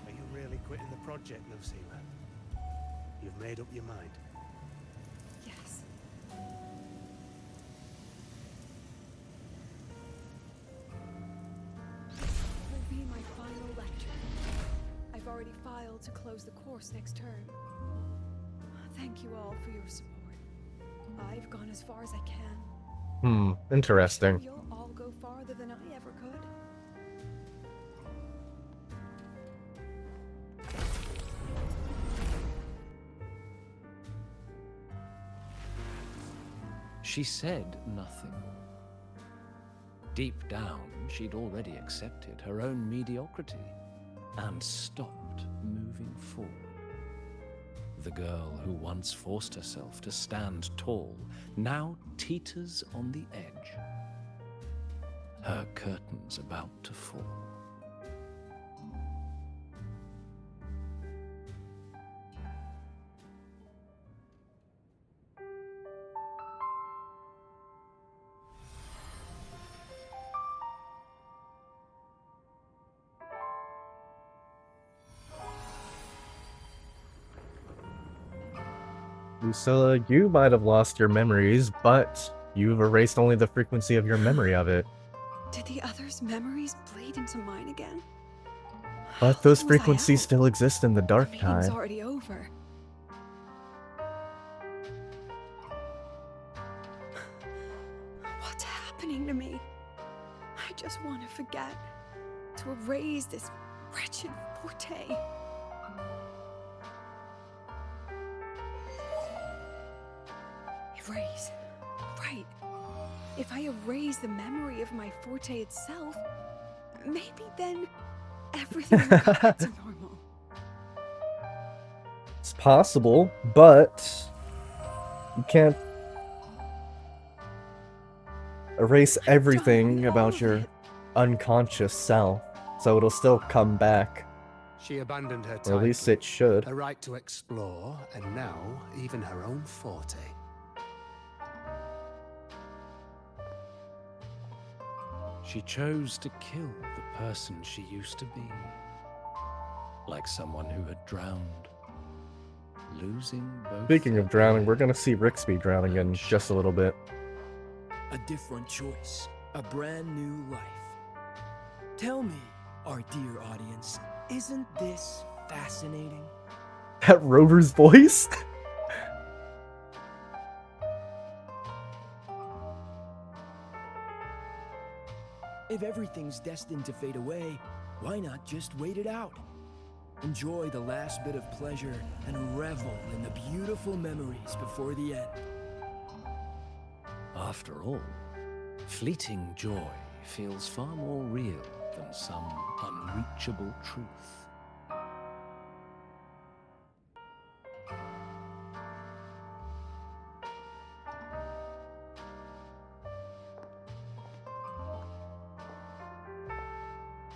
Are you really quitting the project, Lucilla? You've made up your mind? Yes. Will be my final lecture. I've already filed to close the course next term. Thank you all for your support. I've gone as far as I can. Interesting. You'll all go farther than I ever could. She said nothing. Deep down, she'd already accepted her own mediocrity and stopped moving forward. The girl who once forced herself to stand tall now teeters on the edge. Her curtain's about to fall. Lucilla, you might have lost your memories, but you've erased only the frequency of your memory of it. Did the others' memories bleed into mine again? But those Was I frequencies out? still exist in the dark The meeting's tide. already over. What's happening to me? I just want to forget. To erase this wretched forte. Erase. Right. If I erase the memory of my forte itself, maybe then everything will go back to normal. It's possible, but you can't erase everything about your unconscious self, so it'll still come back. She abandoned her Or title, at least it should. her right to explore, and now even her own forte. She chose to kill the person she used to be. Like someone who had drowned. Losing both. Speaking of drowning, we're gonna see Rixby drowning in just a little bit. A different choice. A brand new life. Tell me, our dear audience, isn't this fascinating? That Rover's voice? If everything's destined to fade away, why not just wait it out? Enjoy the last bit of pleasure and revel in the beautiful memories before the end. After all, fleeting joy feels far more real than some unreachable truth.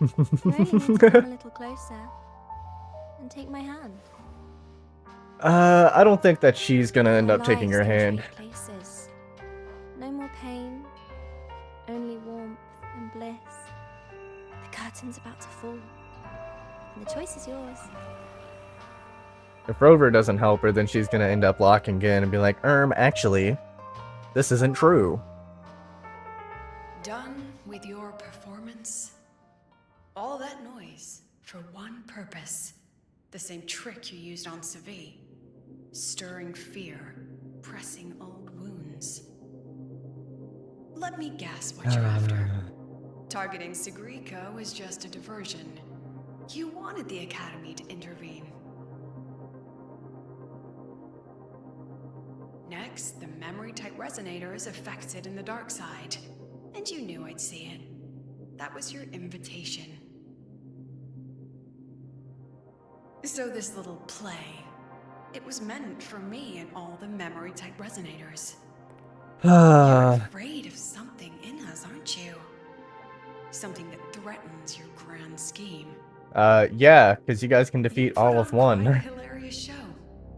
You only need to come a little closer and take my hand. I don't think that she's gonna end up taking Lives her go hand. great places. No more pain, only warmth and bliss. The curtain's about to fall, and the choice is yours. If Rover doesn't help her, then she's gonna end up locking in and be like, actually, this isn't true. Done with your performance? All that noise for one purpose. The same trick you used on Segue. Stirring fear, pressing old wounds. Let me guess what you're after. Targeting Segriko is just a diversion. You wanted the Academy to intervene. Next, the memory-type resonator is affected in the dark side. And you knew I'd see it. That was your invitation. So this little play, it was meant for me and all the memory-type resonators. You're afraid of something in us, aren't you? Something that threatens your grand scheme. Yeah, because you guys can defeat all of Quite a one. hilarious show,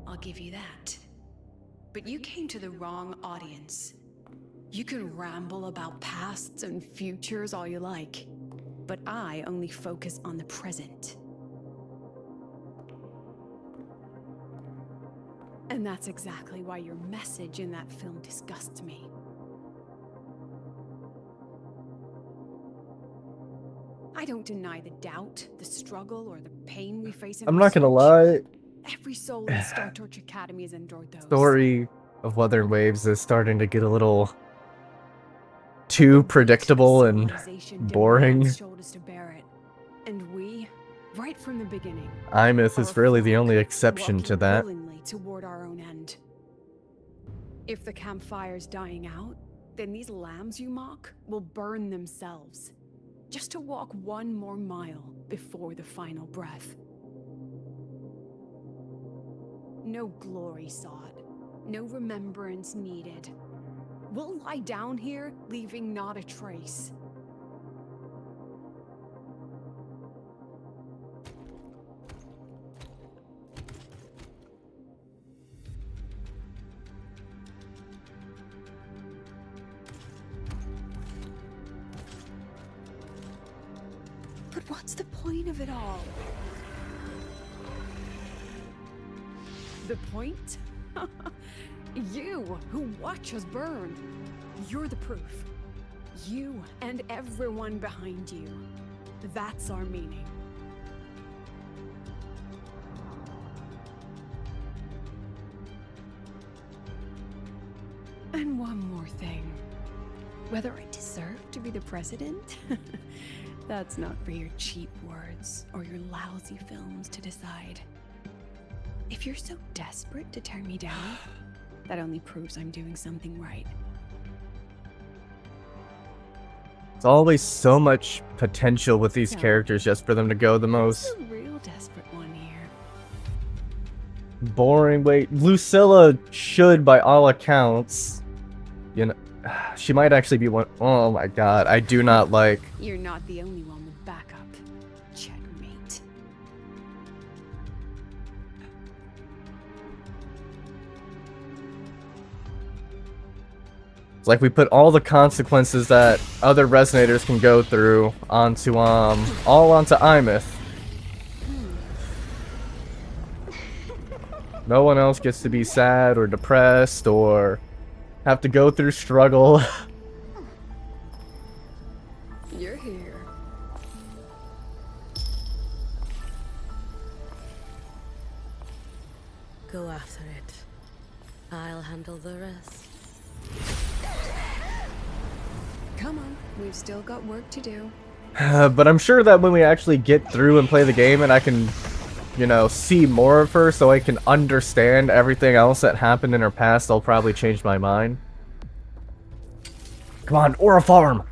I'll give you that. But you came to the wrong audience. You can ramble about pasts and futures all you like, but I only focus on the present. And that's exactly why your message in that film disgusts me. I don't deny the doubt, the struggle, or the pain we face in I'm not gonna research. lie. Every soul in Star Torch Academy has endured those. Story of Wuthering Waves is starting to get a little too predictable and Civilization boring. demands shoulders to bear it. And we, right from the beginning, Imith is really the only exception to that. willingly toward our own end. If the campfire's dying out, then these lambs you mock will burn themselves, just to walk one more mile before the final breath. No glory sought, no remembrance needed. We'll lie down here, leaving not a trace. But what's the point of it all? The point? You who watch us burn. You're the proof. You and everyone behind you. That's our meaning. And one more thing. Whether I deserve to be the president? That's not for your cheap words or your lousy films to decide. If you're so desperate to tear me down, that only proves I'm doing something right. There's always so much potential with these So, characters just for them to go the most Who's the real desperate one here? boring way. Lucilla should, by all accounts, you know, she might actually be one. Oh my god, I do not like. You're not the only one with backup. Checkmate. It's like we put all the consequences that other resonators can go through onto all onto Imeth. No one else gets to be sad or depressed or have to go through struggle. You're here. Go after it. I'll handle the rest. Come on, we've still got work to do. But I'm sure that when we actually get through and play the game and I can, you know, see more of her so I can understand everything else that happened in her past, I'll probably change my mind. Come on, Aura Farm!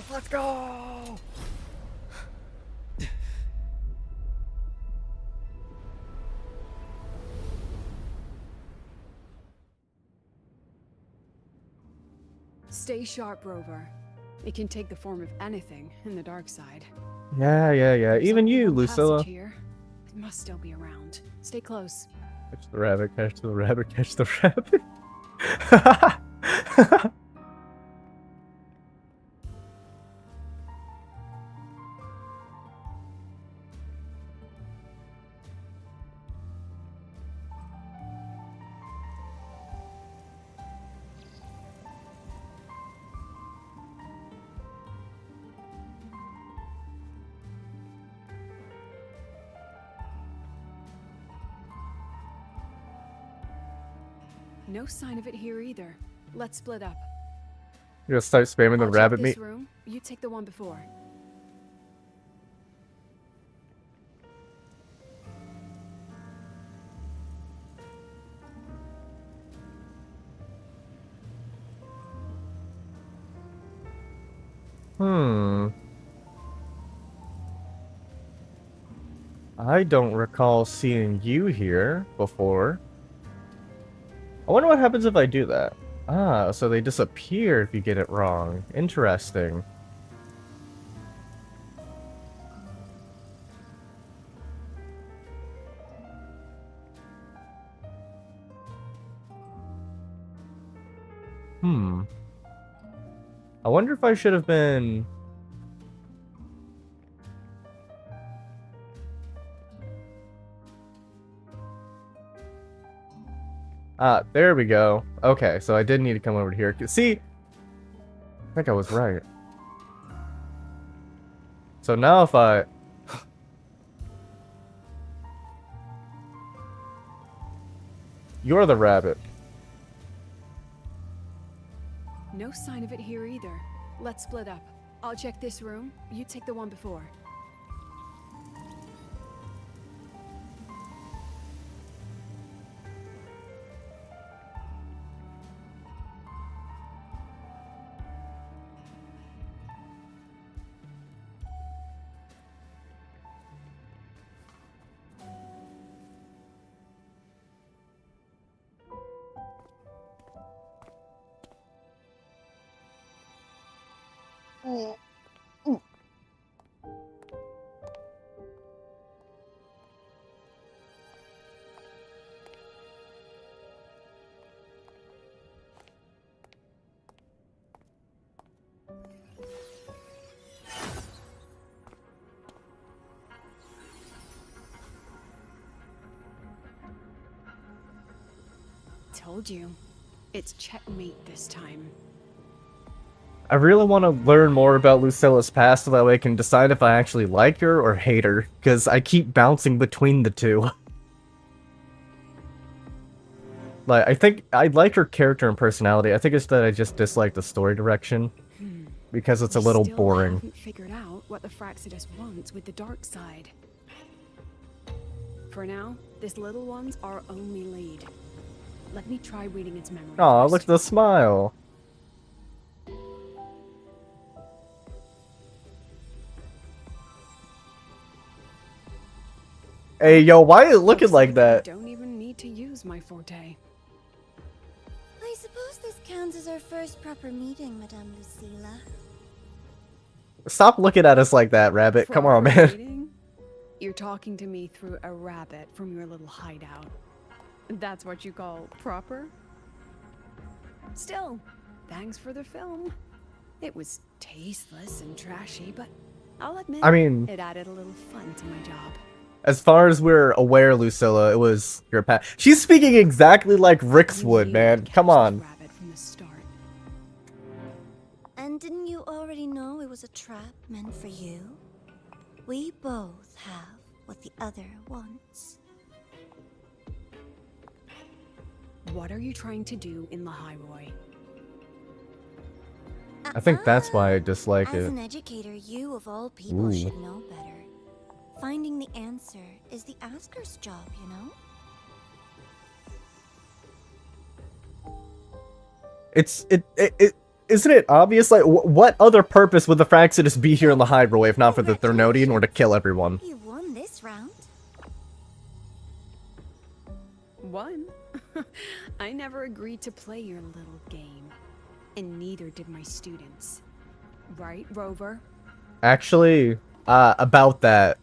Let's go! Stay sharp, Rover. It can take the form of anything in the dark side. Yeah. Even you, One passage Lucilla. here. It must still be around. Stay close. Catch the rabbit, catch the rabbit, catch the rabbit. No sign of it here either. Let's split up. You're gonna start spamming the I'll check rabbit this meat. room. You take the one before. I don't recall seeing you here before. I wonder what happens if I do that. Ah, so they disappear if you get it wrong. Interesting. I wonder if I should have been... Ah, there we go. Okay, so I did need to come over here. See? I think I was right. So now if I... You're the rabbit. No sign of it here either. Let's split up. I'll check this room. You take the one before. told you. It's checkmate this time. I really want to learn more about Lucilla's past so that way I can decide if I actually like her or hate her, because I keep bouncing between the two. Like, I think I like her character and personality. I think it's that I just dislike the story direction, because it's a little boring. We still haven't figured out what the Fraxidus wants with the dark side. For now, this little one's our only lead. Let me try reading its memory. Aw, first. look at the smile. Hey, yo, why are you looking like that? Don't even need to use my forte. I suppose this counts as our first proper meeting, Madame Lucilla. Stop looking at us like that, Rabbit. Come on, Proper man. meeting? You're talking to me through a rabbit from your little hideout. That's what you call proper? Still, thanks for the film. It was tasteless and trashy, but I'll admit, I mean, it added a little fun to my job. as far as we're aware, Lucilla, it was your past. She's speaking exactly like Rix would, man. Come on. Rabbit from the start. And didn't you already know it was a trap meant for you? We both have what the other wants. What are you trying to do in the Highroy? I think that's why I dislike As it. an educator, you of all people Ooh. should know better. Finding the answer is the asker's job, you know? Isn't it obvious? Like, what other purpose would the Fraxidus be here in the Highroy if not for the Thernodian or to kill everyone? You won this round. One? I never agreed to play your little game. And neither did my students. Right, Rover? Actually, about that,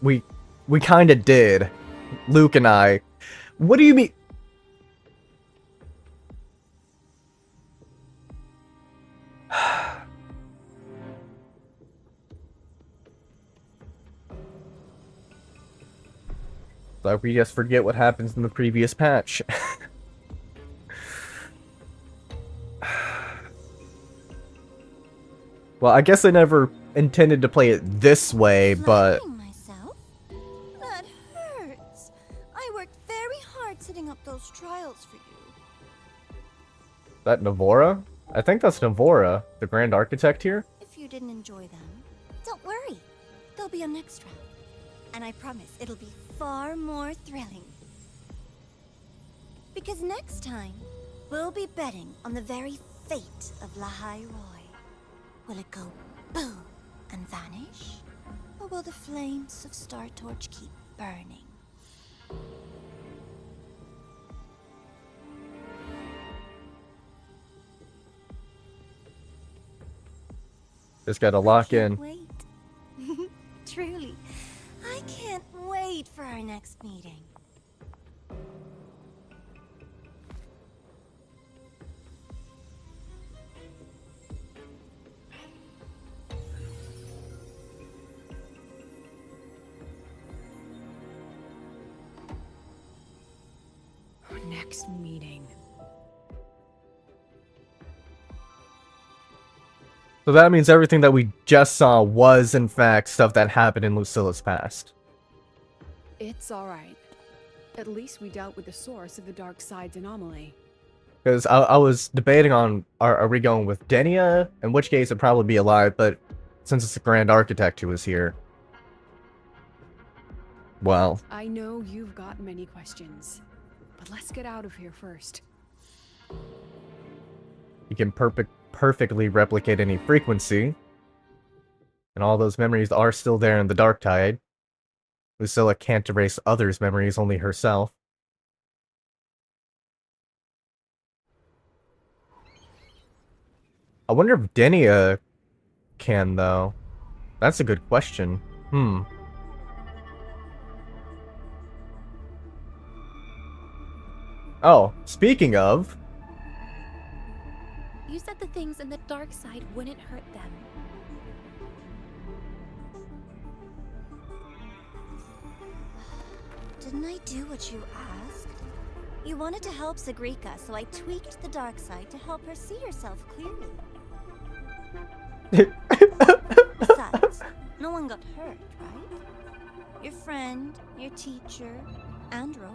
we kind of did. Luke and I. What do you mean? Like we just forget what happens in the previous patch. Well, I guess I never intended to play it this way, but... Myself? That hurts. I worked very hard setting up those trials for you. That Navora? I think that's Navora, the Grand Architect here. If you didn't enjoy them, don't worry. There'll be a next round. And I promise it'll be far more thrilling. Because next time, we'll be betting on the very fate of La High Roy. Will it go boom and vanish? Or will the flames of Star Torch keep burning? Just gotta lock in. Wait. Truly, I can't wait for our next meeting. Our next meeting. So that means everything that we just saw was, in fact, stuff that happened in Lucilla's past. It's alright. At least we dealt with the source of the dark side's anomaly. Because I was debating on, are we going with Denia? In which case it'd probably be alive, but since it's the Grand Architect who was here... Well... I know you've got many questions, but let's get out of here first. You can perfectly replicate any frequency. And all those memories are still there in the Dark Tide. Lucilla can't erase others' memories, only herself. I wonder if Denia can, though. That's a good question. Oh, speaking of... You said the things in the dark side wouldn't hurt them. Didn't I do what you asked? You wanted to help Segrika, so I tweaked the dark side to help her see herself clearly. Besides, no one got hurt, right? Your friend, your teacher, and Rover.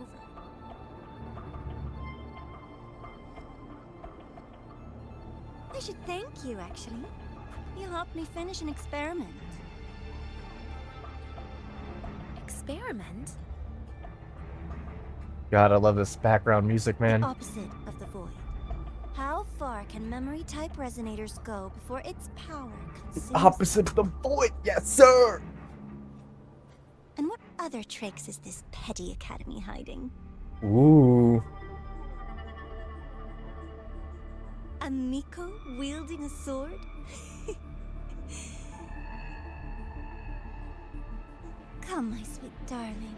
I should thank you, actually. You helped me finish an experiment. Experiment? God, I love this background music, man. The opposite of the void. How far can memory type resonators go before its power consumes Opposite of the void, yes, sir! And what other tricks is this petty academy hiding? Ooh. A Miko wielding a sword? Come, my sweet darling.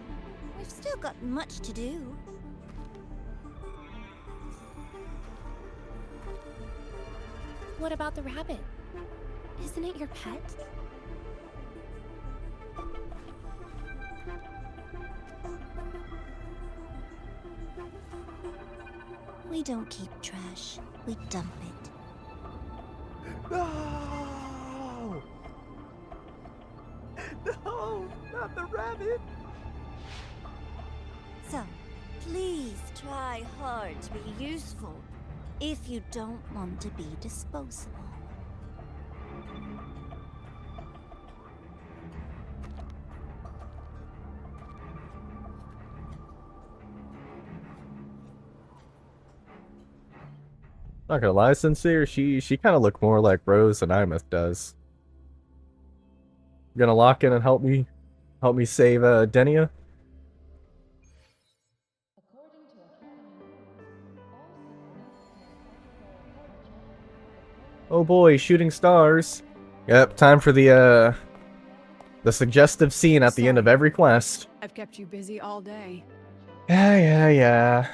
We've still got much to do. What about the rabbit? Isn't it your pet? We don't keep trash. We dump it. No! No, not the rabbit! So, please try hard to be useful if you don't want to be disposable. Not gonna lie, Sincere, she kind of looked more like Rose than Imeth does. You gonna lock in and help me save Denia? Oh boy, shooting stars. Yep, time for the suggestive scene at the end of every quest. I've kept you busy all day. Yeah.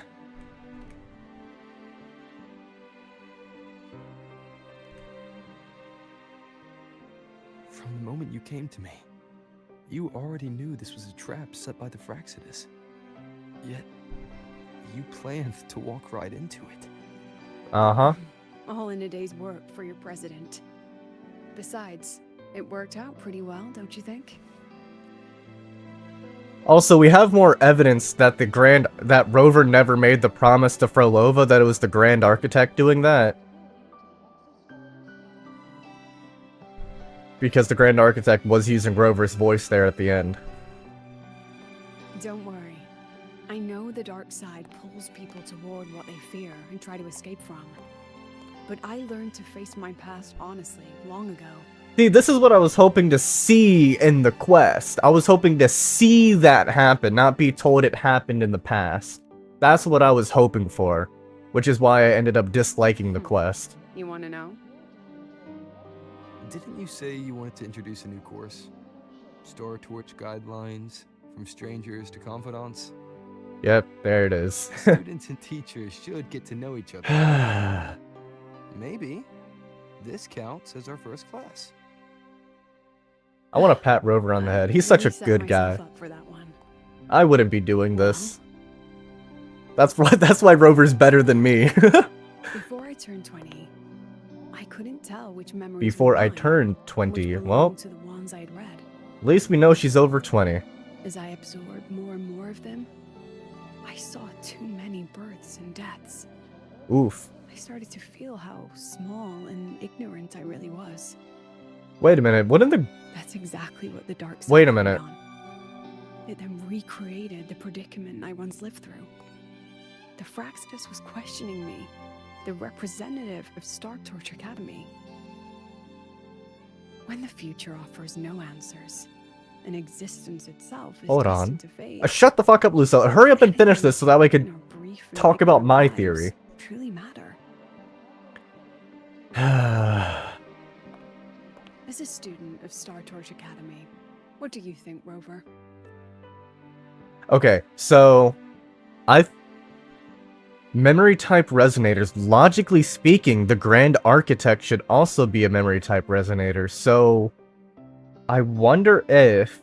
From the moment you came to me, you already knew this was a trap set by the Fraxidus. Yet, you planned to walk right into it. Uh-huh. All in a day's work for your president. Besides, it worked out pretty well, don't you think? Also, we have more evidence that that Rover never made the promise to Frolova, that it was the Grand Architect doing that. Because the Grand Architect was using Rover's voice there at the end. Don't worry. I know the dark side pulls people toward what they fear and try to escape from. But I learned to face my past honestly long ago. See, this is what I was hoping to see in the quest. I was hoping to see that happen, not be told it happened in the past. That's what I was hoping for, which is why I ended up disliking the quest. You want to know? Didn't you say you wanted to introduce a new course? Star Torch guidelines, from strangers to confidants? Yep, there it is. Students and teachers should get to know each other. Maybe this counts as our first class. I want to pat Rover on the head. He's such a good guy. I wouldn't be doing this. That's why Rover's better than me. Before I turned 20, I couldn't tell which memories Before were I mine, turned which 20, belonged well, to the ones I'd read. at least we know she's over 20. As I absorbed more and more of them, I saw too many births and deaths. Oof. I started to feel how small and ignorant I really was. Wait a minute, wouldn't the... That's exactly what the dark side Wait a played minute. on. It then recreated the predicament I once lived through. The Fraxidus was questioning me, the representative of Star Torch Academy. When the future offers no answers, and existence itself is Hold destined on. to fade, Shut the fuck up, Lucio. Hurry up and finish this so that way I can talk about my theory. truly matter. As a student of Star Torch Academy, what do you think, Rover? Okay, so... Memory type resonators. Logically speaking, the Grand Architect should also be a memory type resonator, so... I wonder if...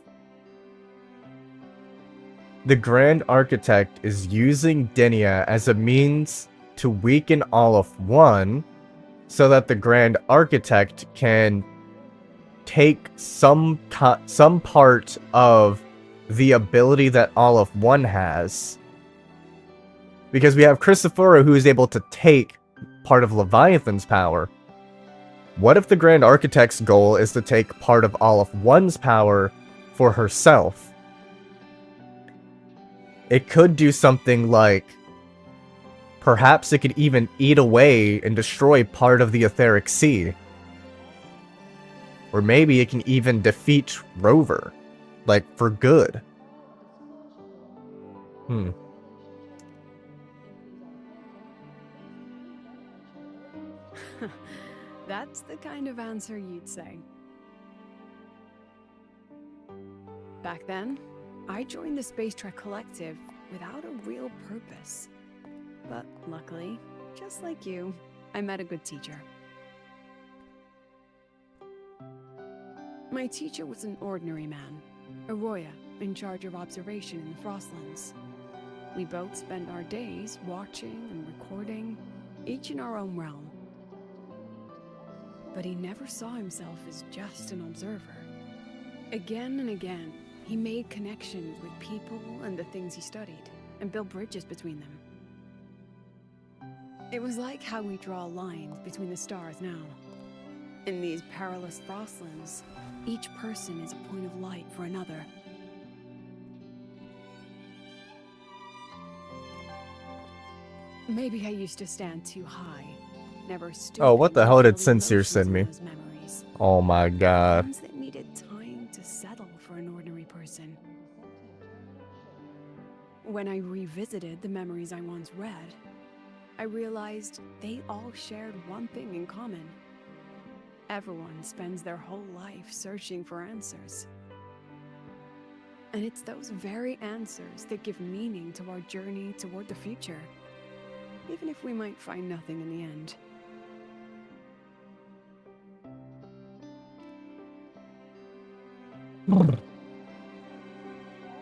the Grand Architect is using Denia as a means to weaken Olive 1 so that the Grand Architect can take some part of the ability that Olive 1 has. Because we have Chrysophoria who is able to take part of Leviathan's power. What if the Grand Architect's goal is to take part of Olive 1's power for herself? It could do something like, perhaps it could even eat away and destroy part of the Etheric Sea. Or maybe it can even defeat Rover. Like, for good. That's the kind of answer you'd say. Back then, I joined the Space Trek Collective without a real purpose. But luckily, just like you, I met a good teacher. My teacher was an ordinary man, Arroya, in charge of observation in the Frostlands. We both spent our days watching and recording, each in our own realm. But he never saw himself as just an observer. Again and again, he made connections with people and the things he studied, and built bridges between them. It was like how we draw lines between the stars now. In these perilous Frostlands, each person is a point of light for another. Maybe I used to stand too high. Never stood. Oh, what the hell did Sincere send me? Oh my god. Ones that needed time to settle for an ordinary person. When I revisited the memories I once read, I realized they all shared one thing in common. Everyone spends their whole life searching for answers. And it's those very answers that give meaning to our journey toward the future, even if we might find nothing in the end.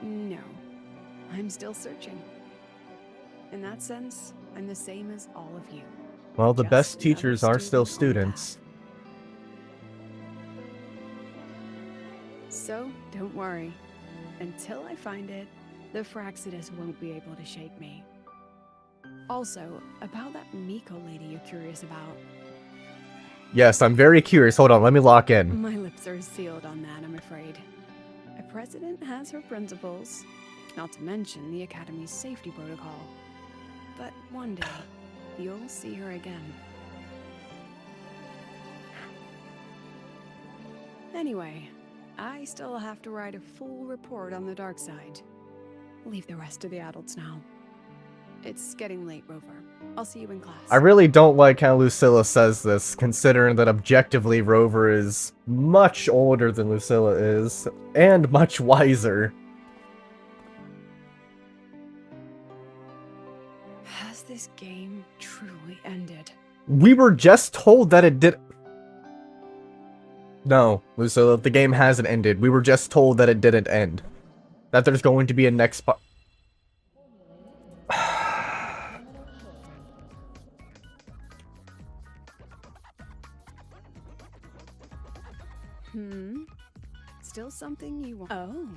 No, I'm still searching. In that sense, I'm the same as all of you. Well, the Just best teachers another are still student on the students. So, don't worry. Until I find it, the Fraxidus won't be able to shake me. Also, about that Miko lady you're curious about. Yes, I'm very curious. Hold on, let me lock in. My lips are sealed on that, I'm afraid. A president has her principles, not to mention the Academy's safety protocol. But one day, you'll see her again. Anyway, I still have to write a full report on the dark side. Leave the rest to the adults now. It's getting late, Rover. I'll see you in class. I really don't like how Lucilla says this, considering that objectively Rover is much older than Lucilla is, and much wiser. Has this game truly ended? We were just told that it did. No, Lucilla, the game hasn't ended. We were just told that it didn't end. That there's going to be a next part. Still something you want? Oh.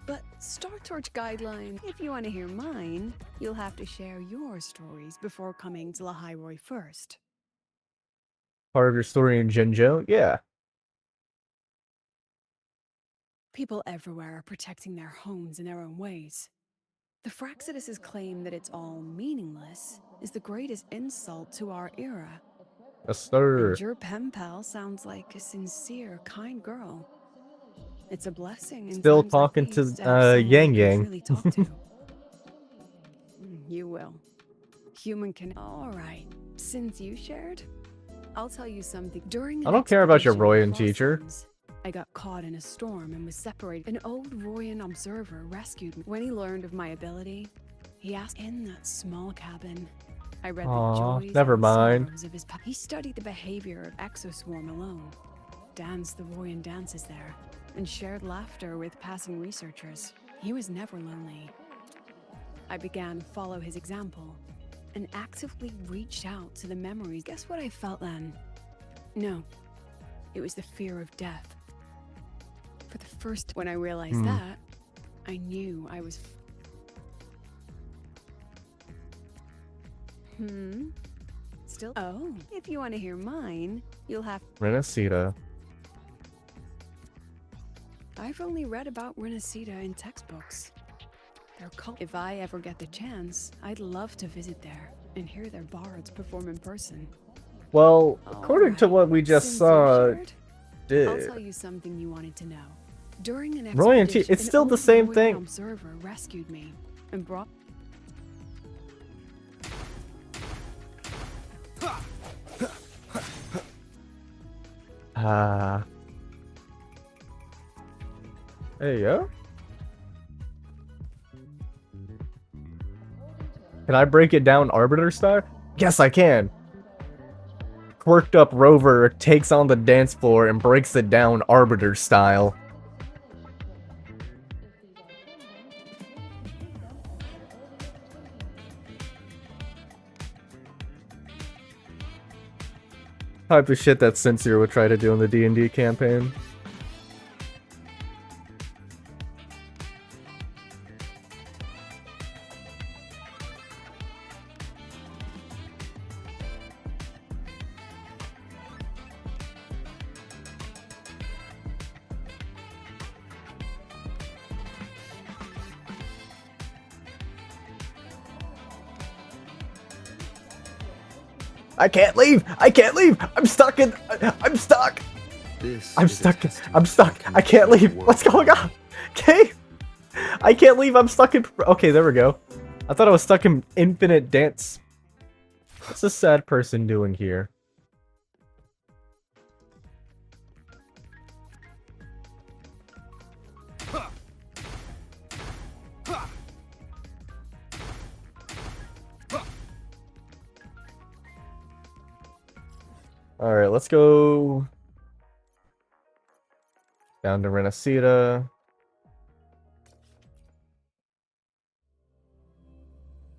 But Star Torch guidelines, if you want to hear mine, you'll have to share your stories before coming to Lahairoi first. Part of your story in Jinjo? Yeah. People everywhere are protecting their homes in their own ways. The Fraxidus' claim that it's all meaningless is the greatest insult to our era. Yes, sir. And your pen pal sounds like a sincere, kind girl. It's a blessing. In Still times like talking these to have someone Yang you can Yang. really talk to. You will. Human can. All right. Since you shared, I'll tell you something. During I don't care about your Royan Royan teacher. I got caught in a storm and was separated. An old Royan observer rescued me. When he learned of my ability, he asked in that small cabin. I read Aw, the joys never and mind. sorrows of his past. He studied the behavior of Exoswarm alone, danced the Royan dances there, and shared laughter with passing researchers. He was never lonely. I began to follow his example and actively reached out to the memories. Guess what I felt then? No, it was the fear of death. For the first, when I realized that, I knew I was. Still. Oh, if you want to hear mine, you'll have. Renacita. I've only read about Renacita in textbooks. Their cult. If I ever get the chance, I'd love to visit there and hear their bards perform in person. Well, according to what we just saw, I'll did tell you something you wanted to know. During an Roy and T, expedition, it's still an the old same Wuwa thing. observer rescued me and brought. There you go. Can I break it down Arbiter style? Yes, I can. Quirked up Rover takes on the dance floor and breaks it down Arbiter style. Type of shit that Sincere would try to do in the D&D campaign. I can't leave! I can't leave! I'm stuck in... I'm stuck! I'm stuck. I'm stuck. I can't leave. What's going on? Okay. I can't leave. I'm stuck in... Okay, there we go. I thought I was stuck in infinite dance. What's this sad person doing here? Alright, let's go down to Renacita.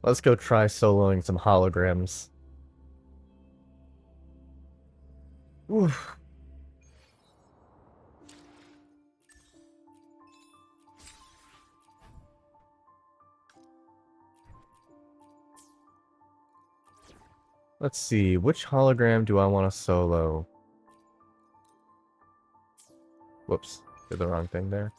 Let's go try soloing some holograms. Oof. Let's see, which hologram do I want to solo? Whoops, did the wrong thing there.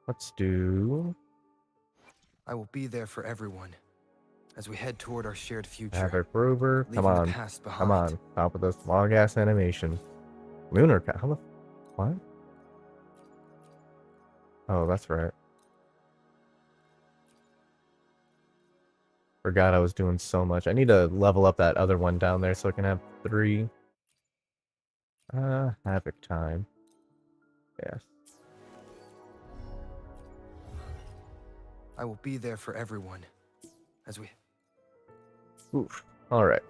Let's do... I will be there for everyone as we head toward our shared future. Havoc Rover, come leaving the on, past come behind. on, top of this long ass animation. Lunar Cat, how the... What? Oh, that's right. Forgot I was doing so much. I need to level up that other one down there so I can have 3. Havoc time. Yes. I will be there for everyone as we... Oof. Alright.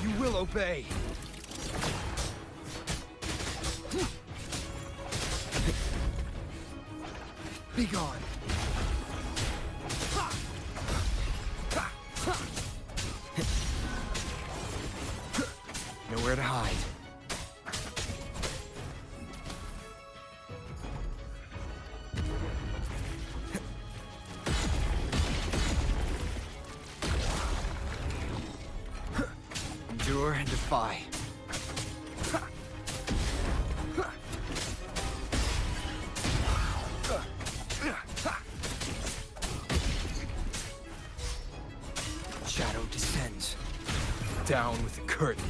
You will obey. Be gone. Nowhere to hide. Endure and defy. Shadow descends. Down with the curtain.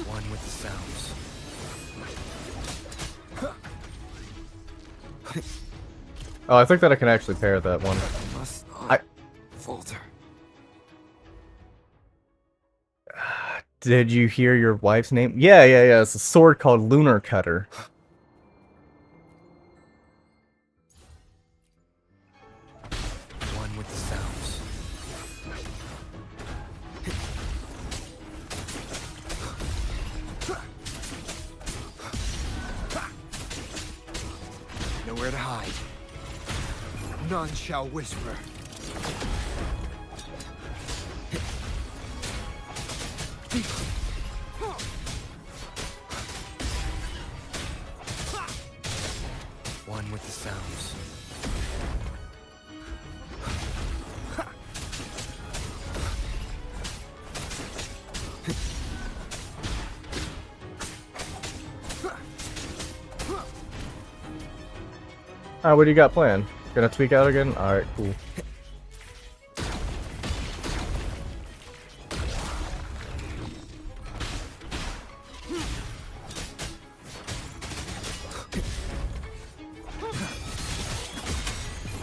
One with the sounds. Oh, I think that I can actually pair that one. Must I falter. Did you hear your wife's name? Yeah. It's a sword called Lunar Cutter. One with the sounds. Nowhere to hide. None shall whisper. One with the sounds. What do you got planned? Gonna tweak out again? Alright, cool.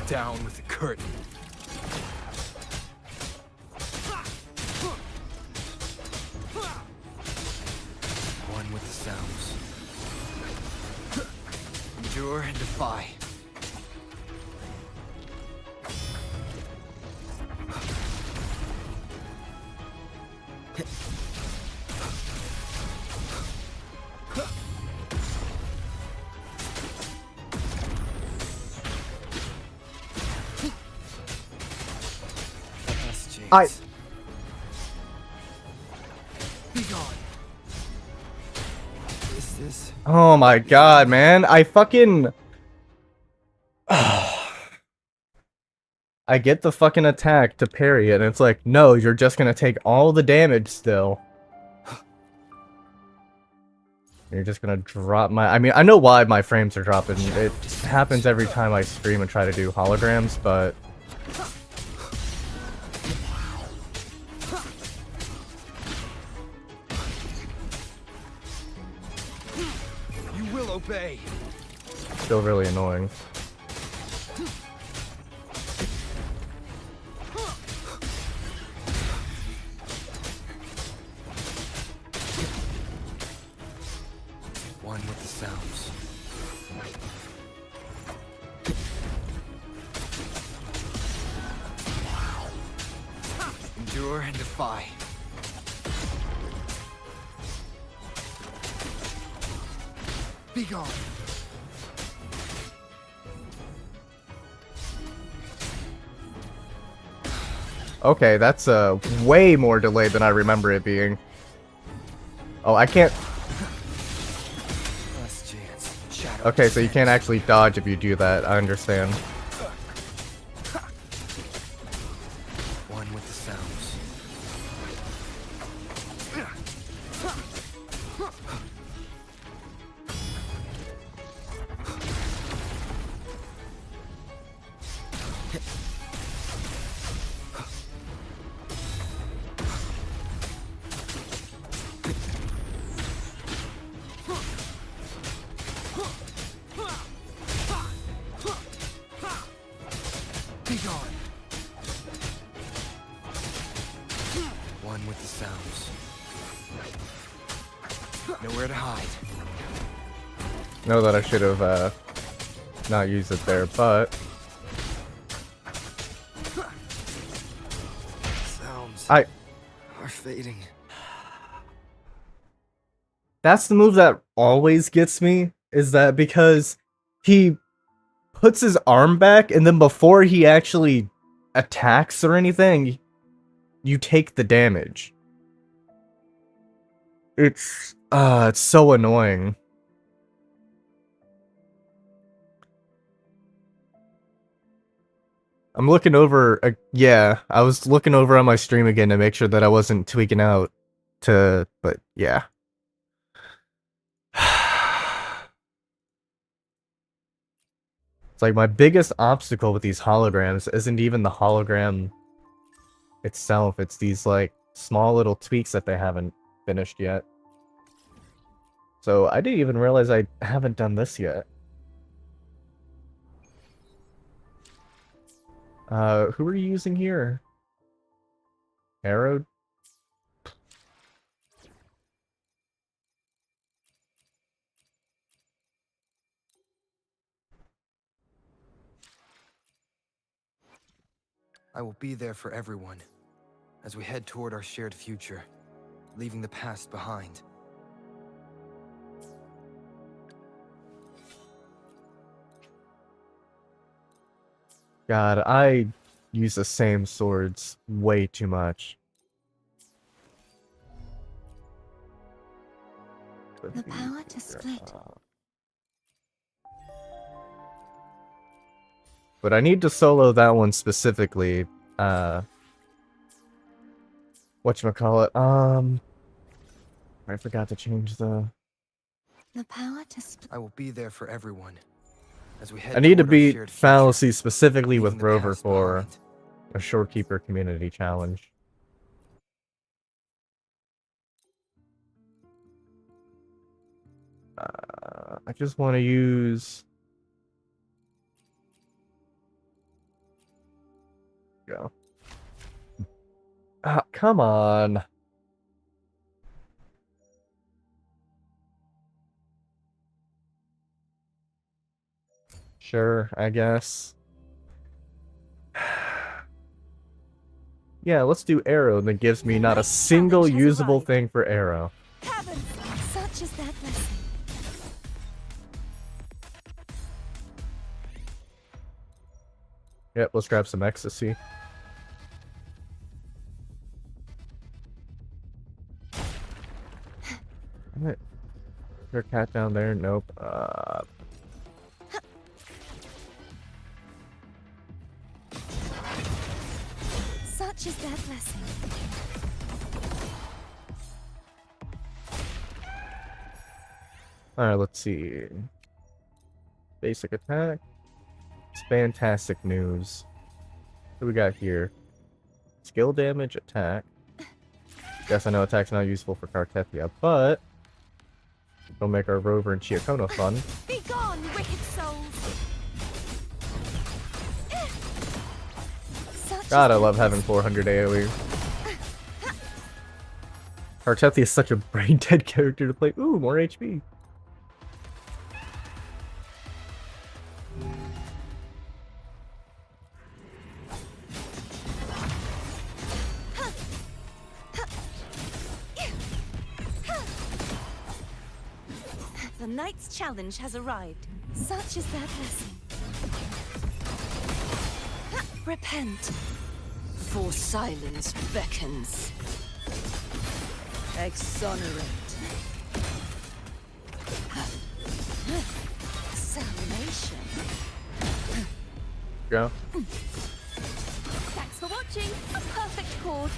Down with the curtain. One with the sounds. Endure and defy. Be gone. Is this? Oh my god, man. I fucking... I get the fucking attack to parry it, and it's like, no, you're just gonna take all the damage still. You're just gonna drop my... I mean, I know why my frames are dropping. It happens every time I stream and try to do holograms, but... You will obey. Still really annoying. One with the sounds. Endure and defy. Be gone. Okay, that's way more delayed than I remember it being. Oh, I can't... Last chance. Shadow Okay, so you can't actually dodge if you do that, I understand. One with the sounds. Be gone. One with the sounds. Nowhere to hide. Know that I should have not used it there, but Sounds are fading. that's the move that always gets me, is that because he puts his arm back and then before he actually attacks or anything, you take the damage. It's so annoying. I'm looking over, yeah, I was looking over on my stream again to make sure that I wasn't tweaking out but yeah. It's like my biggest obstacle with these holograms isn't even the hologram itself, it's these like small little tweaks that they haven't finished yet. So I didn't even realize I haven't done this yet. Who are you using here? Arrow? I will be there for everyone as we head toward our shared future, leaving the past behind. God, I use the same swords way too much. The power to split. But I need to solo that one specifically. Whatchamacallit? I forgot to change the... The power to split. I will be there for everyone as we head I need to toward our beat shared Fallacy future, specifically with leaving the Rover past for behind. a Shorekeeper community challenge. I just want to use... Go. Ah, come on. Sure, I guess. Yeah, let's do Arrow, and that gives me not a single usable thing for Arrow. Heavens, such is that blessing. Yep, let's grab some ecstasy. Damn it. Is there a cat down there? Nope. Such is that blessing. Alright, let's see. Basic attack. It's fantastic news. What do we got here? Skill damage, attack. Guess I know attack's not useful for Cartethia, but it'll make our Rover and Chiacono fun. Be gone, wicked souls! God, I love having 400 AoE. Cartethia is such a brain-dead character to play. Ooh, more HP. The knight's challenge has arrived. Such is that blessing. Repent. For silence beckons. Exonerate. Salvation. Go. Thanks for watching. A perfect chord.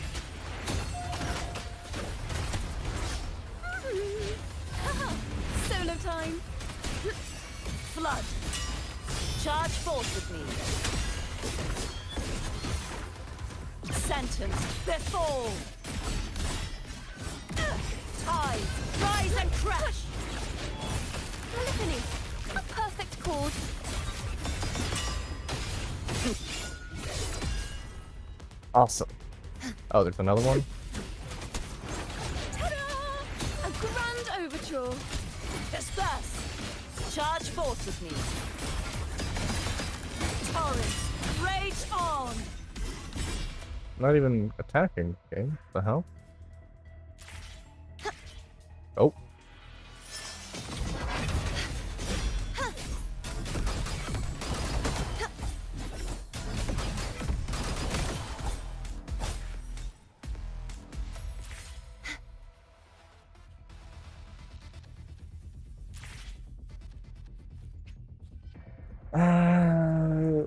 Solo time. Flood. Charge forth with me. Sentence befall. Tide, rise and crash. Polyphony. A perfect chord. Awesome. Oh, there's another one? Ta-da! A grand overture. Disperse. Charge forth with me. Torrents, rage on. Not even attacking. Okay, what the hell? Oh.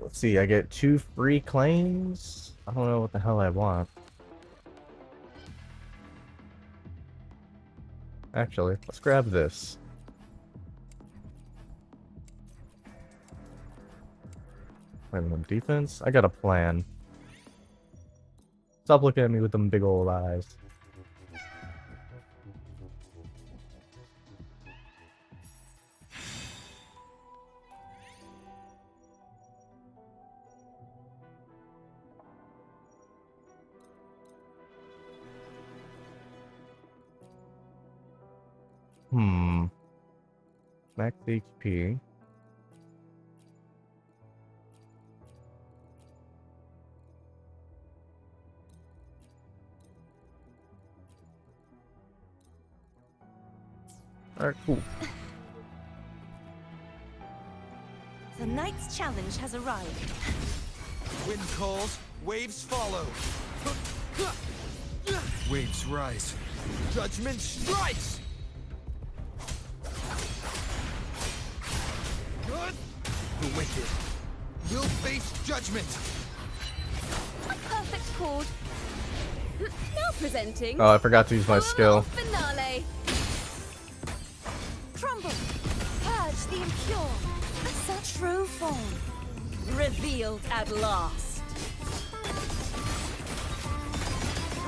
Let's see, I get 2 free claims? I don't know what the hell I want. Actually, let's grab this. Random defense? I got a plan. Stop looking at me with them big old eyes. Max HP. Alright, cool. The knight's challenge has arrived. Wind calls, waves follow. Waves rise. Judgment strikes! Good. The wicked will face judgment. A perfect chord. Now presenting. Oh, I forgot to use my skill. Finale. Crumble. Purge the impure. Such true form. Revealed at last.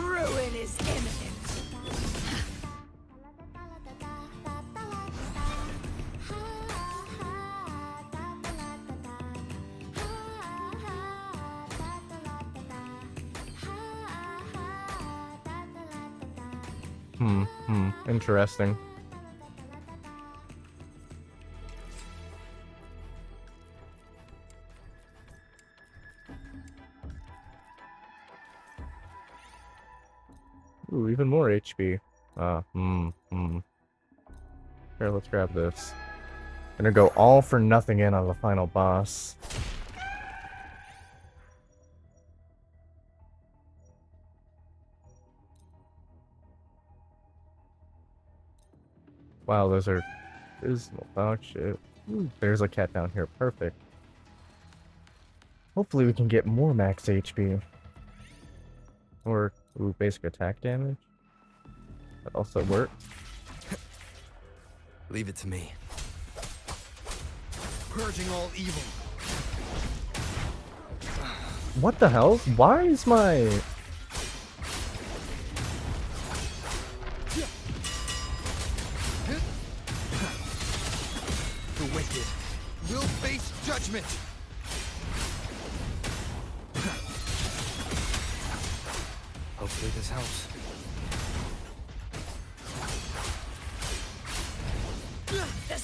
Ruin is imminent. Interesting. Ooh, even more HP. Here, let's grab this. Gonna go all for nothing in on the final boss. Wow, those are dismal. Oh shit. Ooh, there's a cat down here. Perfect. Hopefully we can get more max HP. Or, ooh, basic attack damage. That also works. Leave it to me. Purging all evil. What the hell? Why is my... The wicked will face judgment. Hopefully this helps.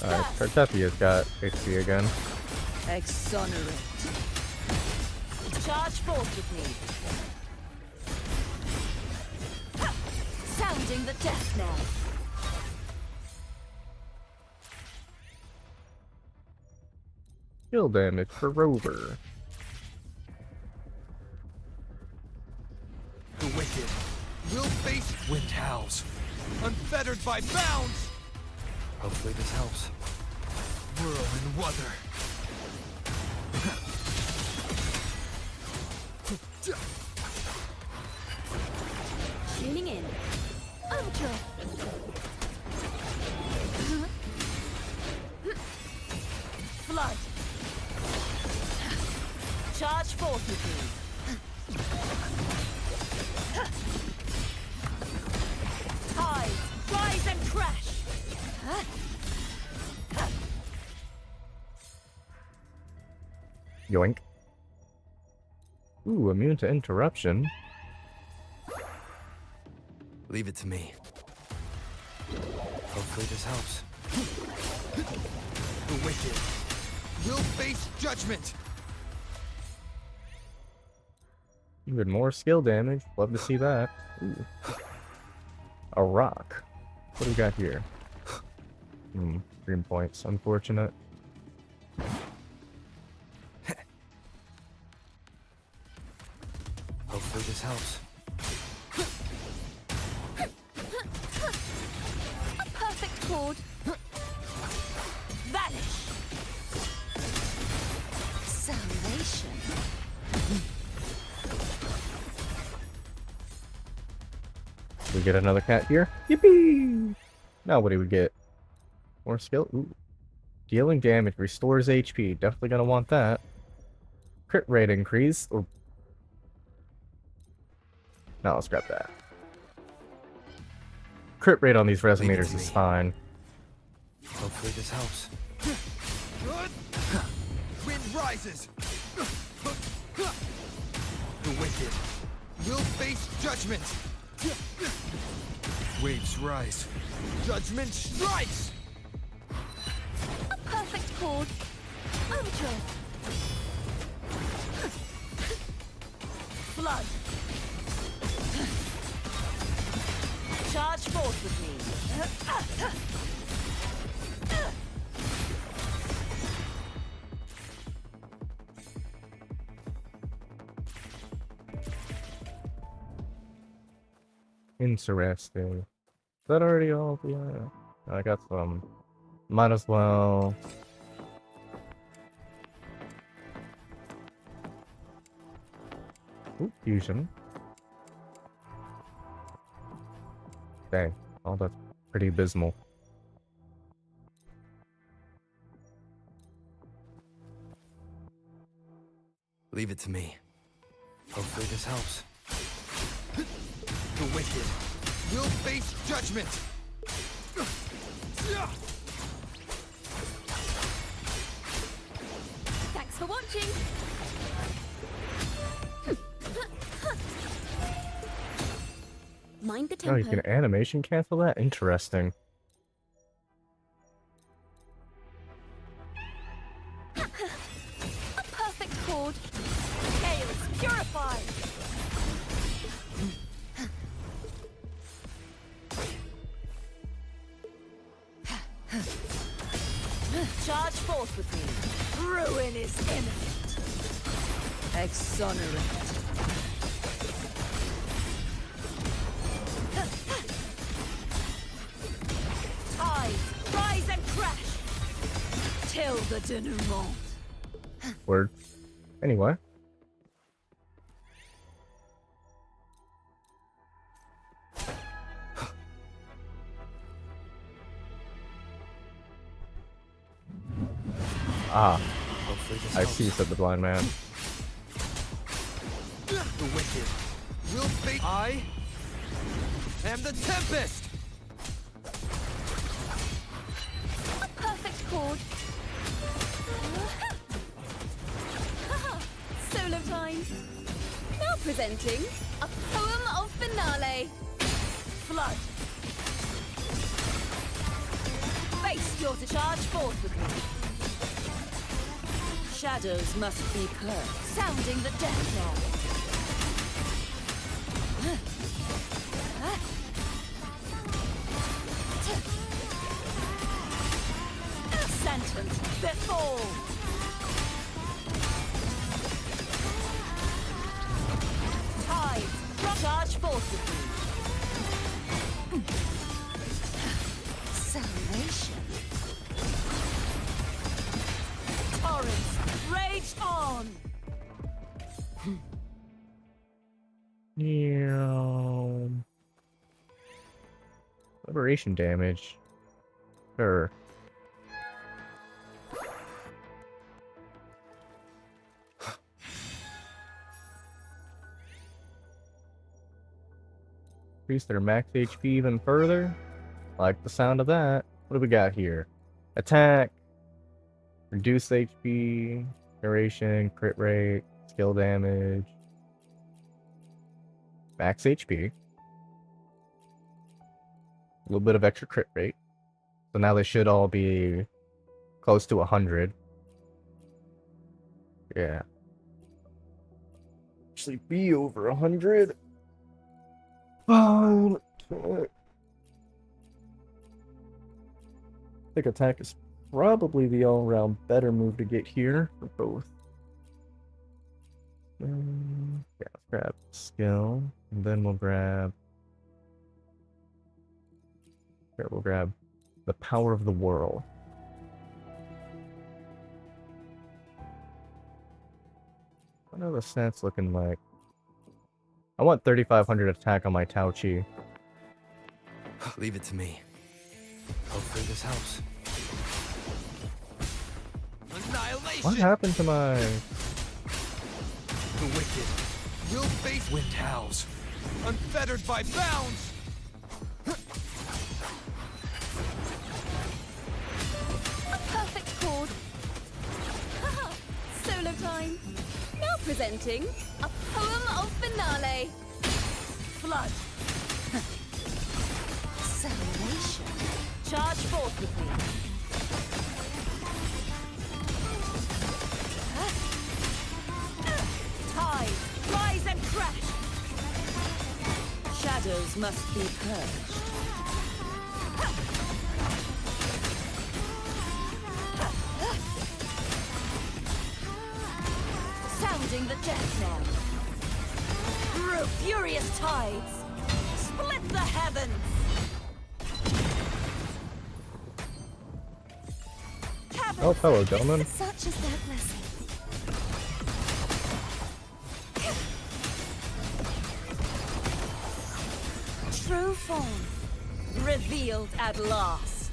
Alright, Cartephia's got HP again. Exonerate. Charge forth with me. Sounding the death knell. Kill damage for Rover. The wicked will face wind howls, unfettered by bounds. Hopefully this helps. Whirl and wuther. Tuning in. Ultra. Flood. Charge forth with me. Tides, rise and crash. Yoink. Ooh, immune to interruption. Leave it to me. Hopefully this helps. The wicked will face judgment. Even more skill damage. Love to see that. Ooh. A rock. What do we got here? Green points. Unfortunate. Hopefully this helps. A perfect chord. Vanish. Salvation. We get another cat here. Yippee! Now what do we get? More skill? Ooh. Dealing damage restores HP. Definitely gonna want that. Crit rate increase. Or... No, let's grab that. Crit rate on these resonators is fine. Hopefully this helps. Good. Wind rises. The wicked will face judgment. Waves rise. Judgment strikes! A perfect chord. Overture. Flood. Charge forth with me. Interesting. Is that already all? Yeah. I got some. Might as well. Ooh, fusion. Dang. Oh, that's pretty abysmal. Leave it to me. Hopefully this helps. The wicked will face judgment! Thanks for watching. Mind the Oh, tempo. you can animation cancel that? Interesting. A perfect chord. Chaos purified. Charge forth with me. Ruin is imminent. Exonerate. Tides, rise and crash. Till the denouement. Word. Anyway. Ah. I see, said the blind man. The wicked will face. I am the Tempest! A perfect chord. Solo time. Now presenting a poem of finale. Flood. Face your to charge forth with me. Shadows must be purged. Sounding the death knell. Sentence before. Tide, charge forth with me. Salvation. Torrents, rage on. Yeah. Liberation damage. Sure. Increase their max HP even further. Like the sound of that. What do we got here? Attack. Reduce HP. Duration. Crit rate. Skill damage. Max HP. A little bit of extra crit rate. So now they should all be close to 100. Yeah. Actually be over 100. I think attack is probably the all-around better move to get here for both. Yeah, let's grab skill, and then we'll grab. Here, we'll grab the power of the whirl. What are the stats looking like? I want 3,500 attack on my Tao Chi. Leave it to me. Hopefully this helps. Annihilation! What happened to my... The wicked will face wind howls, unfettered by bounds! A perfect chord. Solo time. Now presenting a poem of finale. Flood. Charge forth with me. Tide, rise and crash. Shadows must be purged. Sounding the death knell. Through furious tides, split the heavens. Oh, hello, gentlemen. Such is their blessing. True form, revealed at last.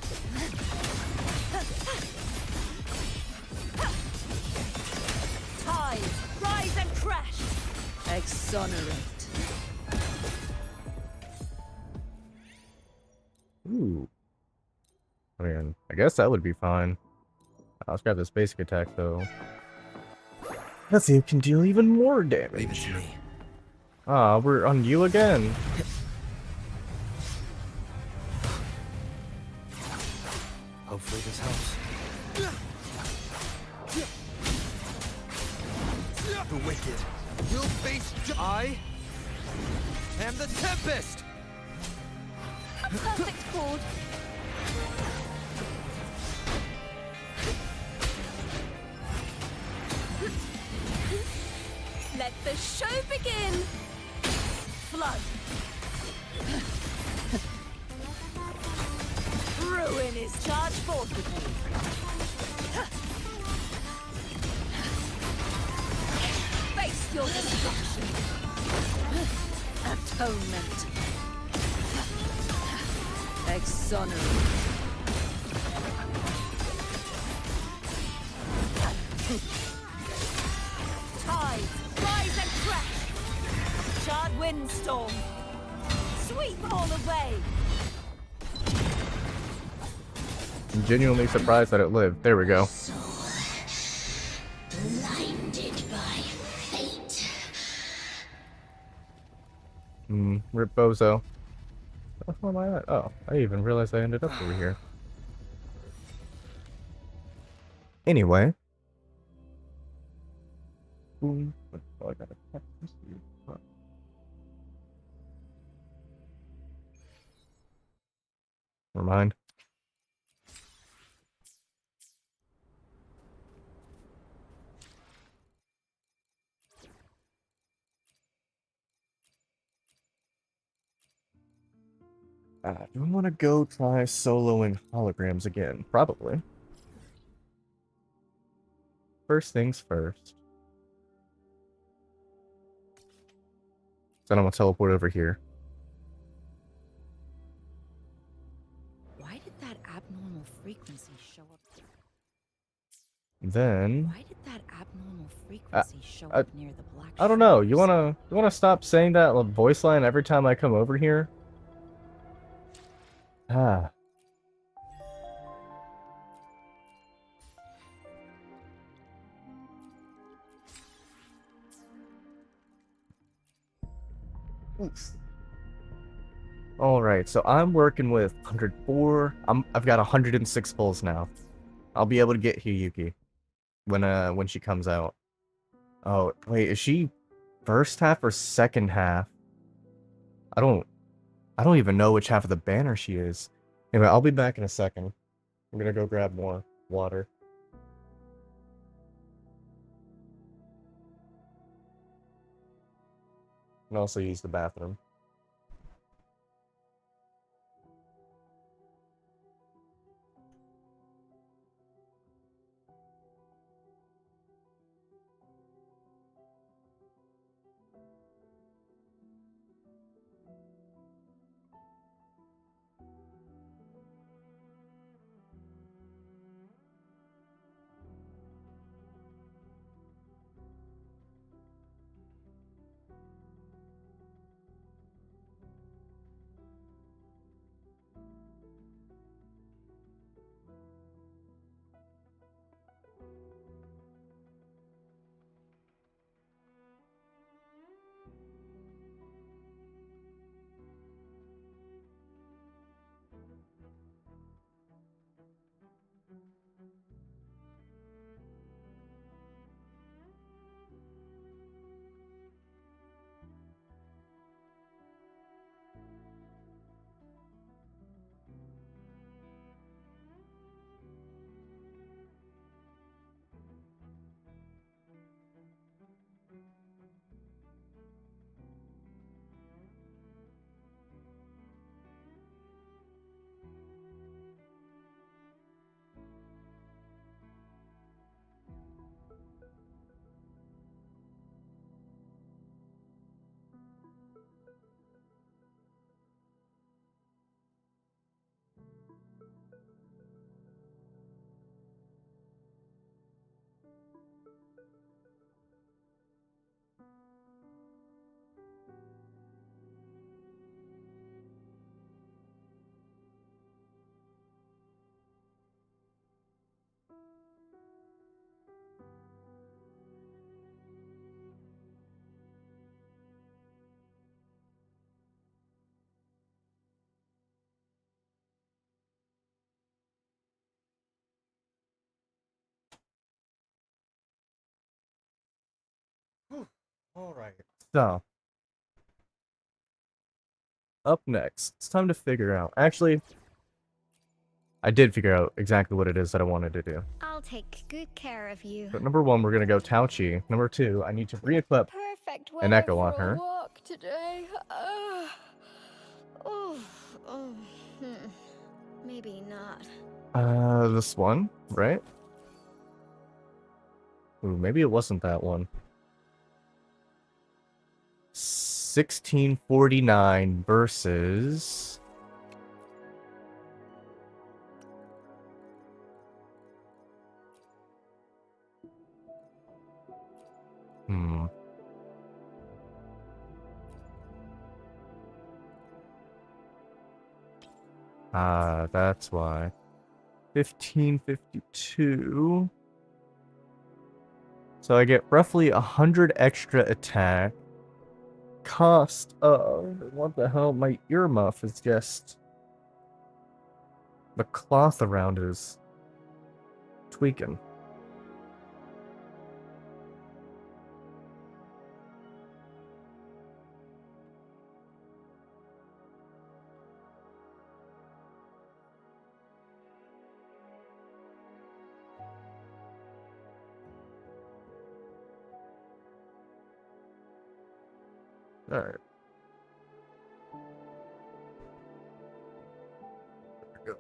Tide, rise and crash. Exonerate. Ooh. I mean, I guess that would be fine. Let's grab this basic attack, though. Let's see if it can deal even more damage. Leave it to me. Ah, we're on you again. Hopefully this helps. The wicked will face I am the Tempest! A perfect chord. Let the show begin! Flood! Ruin is charged forth with me. Face your destruction! Atonement! Exonerate! Tide, rise and crash! Charred windstorm! Sweep all away! I'm genuinely surprised that it lived. There we go. Blinded by fate. Rip Bozo. What the hell am I at? Oh, I even realized I ended up over here. Anyway. Boom. Oh, I gotta check this here. Huh. Never mind. Do I want to go try soloing holograms again? Probably. First things first. Then I'm gonna teleport over here. Why did that abnormal frequency show up? Then Why did that abnormal frequency show up near the black? I don't know. You wanna stop saying that voice line every time I come over here? Ah. Alright, so I'm working with 104. I've got 106 pulls now. I'll be able to get Hiyuki when she comes out. Oh, wait, is she first half or second half? I don't even know which half of the banner she is. Anyway, I'll be back in a second. I'm gonna go grab more water. And also use the bathroom. Alright, so. Up next, it's time to figure out. Actually, I did figure out exactly what it is that I wanted to do. I'll take good care of you. But number 1, we're gonna go Tauchi. Number 2, I need to re-equip Perfect an weather Echo for on a her. walk today. Maybe not. This one, right? Ooh, maybe it wasn't that one. 1649 versus... That's why. 1552. So I get roughly 100 extra attack. Cost of... What the hell? My earmuff is just... The cloth around it is tweaking. Alright. There we go.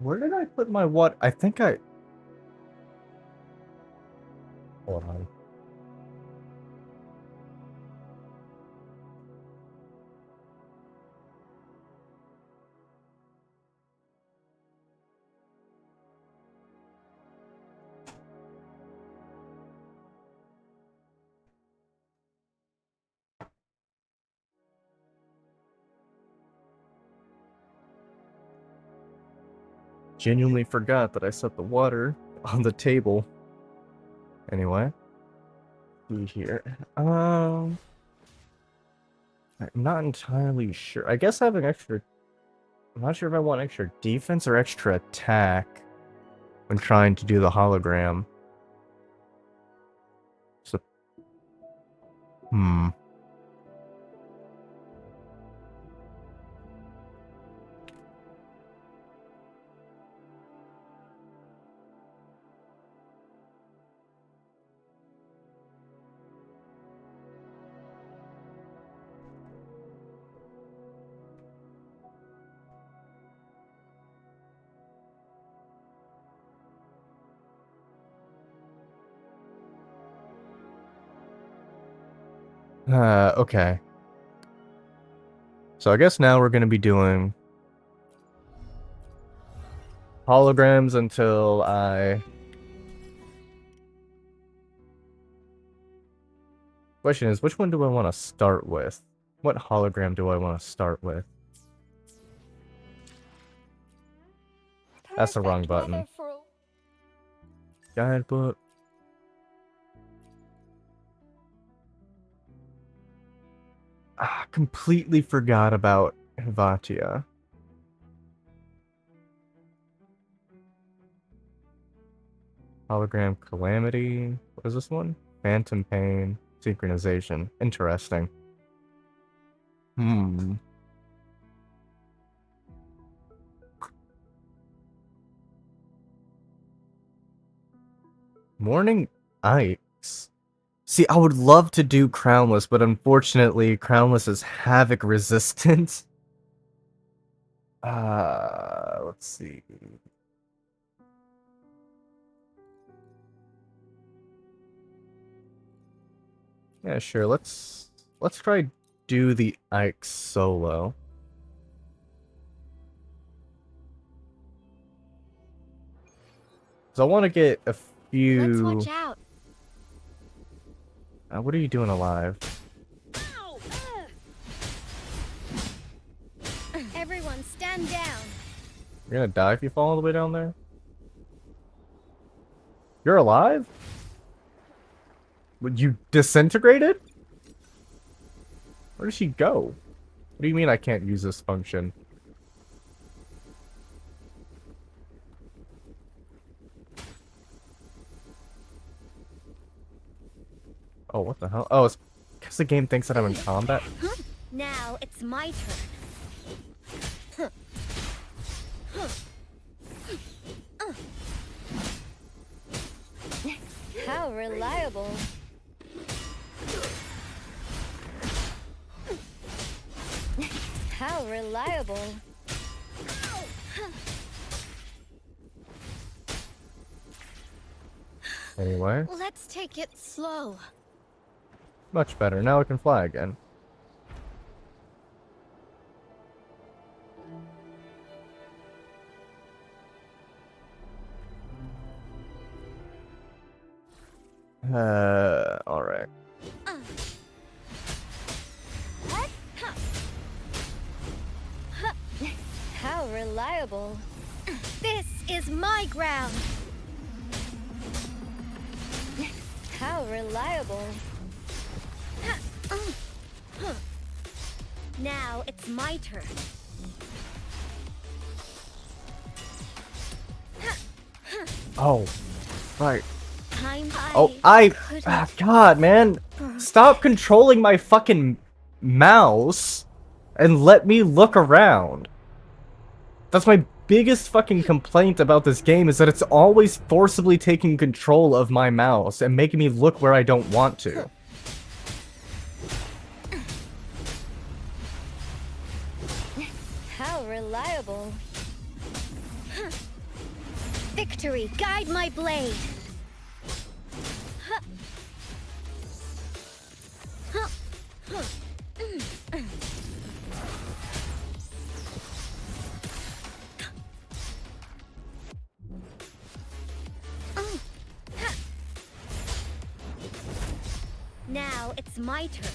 Where did I put my what? I think I... Hold on. Genuinely forgot that I set the water on the table. Anyway. See here. I'm not entirely sure. I guess having extra... I'm not sure if I want extra defense or extra attack when trying to do the hologram. So... okay. So I guess now we're gonna be doing holograms until I... Question is, which one do I want to start with? What hologram do I want to start with? That's the wrong button. Guidebook. Completely forgot about Vatia. Hologram Calamity. What is this one? Phantom Pain. Synchronization. Interesting. Morning Ikes. See, I would love to do Crownless, but unfortunately, Crownless is Havoc resistant. Let's see. Yeah, sure. Let's try do the Ike solo. So I want to get a few. Let's watch out. What are you doing alive? Everyone, stand down. You're gonna die if you fall all the way down there? You're alive? Would you disintegrated? Where did she go? What do you mean I can't use this function? Oh, what the hell? Oh, it's because the game thinks that I'm in combat. Now it's my turn. How reliable. How reliable. Anyway, Let's take it slow. much better. Now I can fly again. Alright. How reliable. This is my ground. How reliable. Now it's my turn. Oh, right. Time Oh, God, man. burn. Stop controlling my fucking mouse and let me look around. That's my biggest fucking complaint about this game, is that it's always forcibly taking control of my mouse and making me look where I don't want to. How reliable. Victory, guide my blade. Now it's my turn.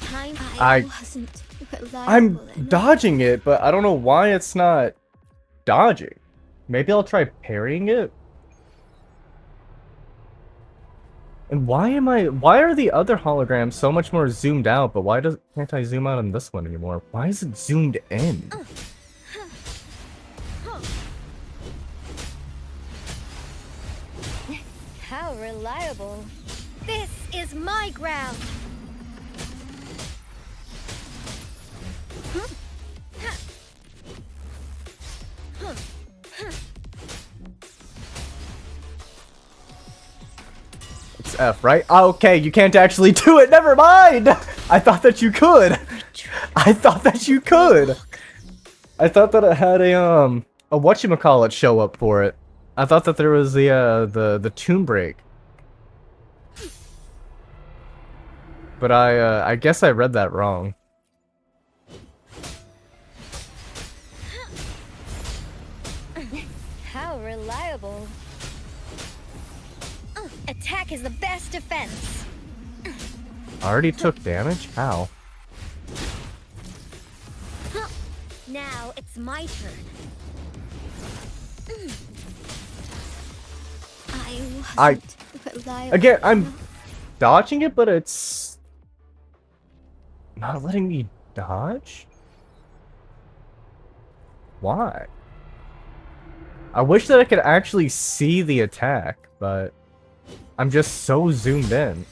Time wasn't reliable I'm enough. dodging it, but I don't know why it's not dodging. Maybe I'll try parrying it? And why are the other holograms so much more zoomed out, but can't I zoom out on this one anymore? Why is it zoomed in? How reliable. This is my ground. It's F, right? Oh, okay, you can't actually do it. Never mind. I thought that you could. I thought that you could. I thought that it had a whatchamacallit show up for it. I thought that there was the tomb break. But I guess I read that wrong. How reliable. Attack is the best defense. I already took damage? How? Now it's my turn. Again, I'm dodging it, but it's not letting me dodge? Why? I wish that I could actually see the attack, but I'm just so zoomed in.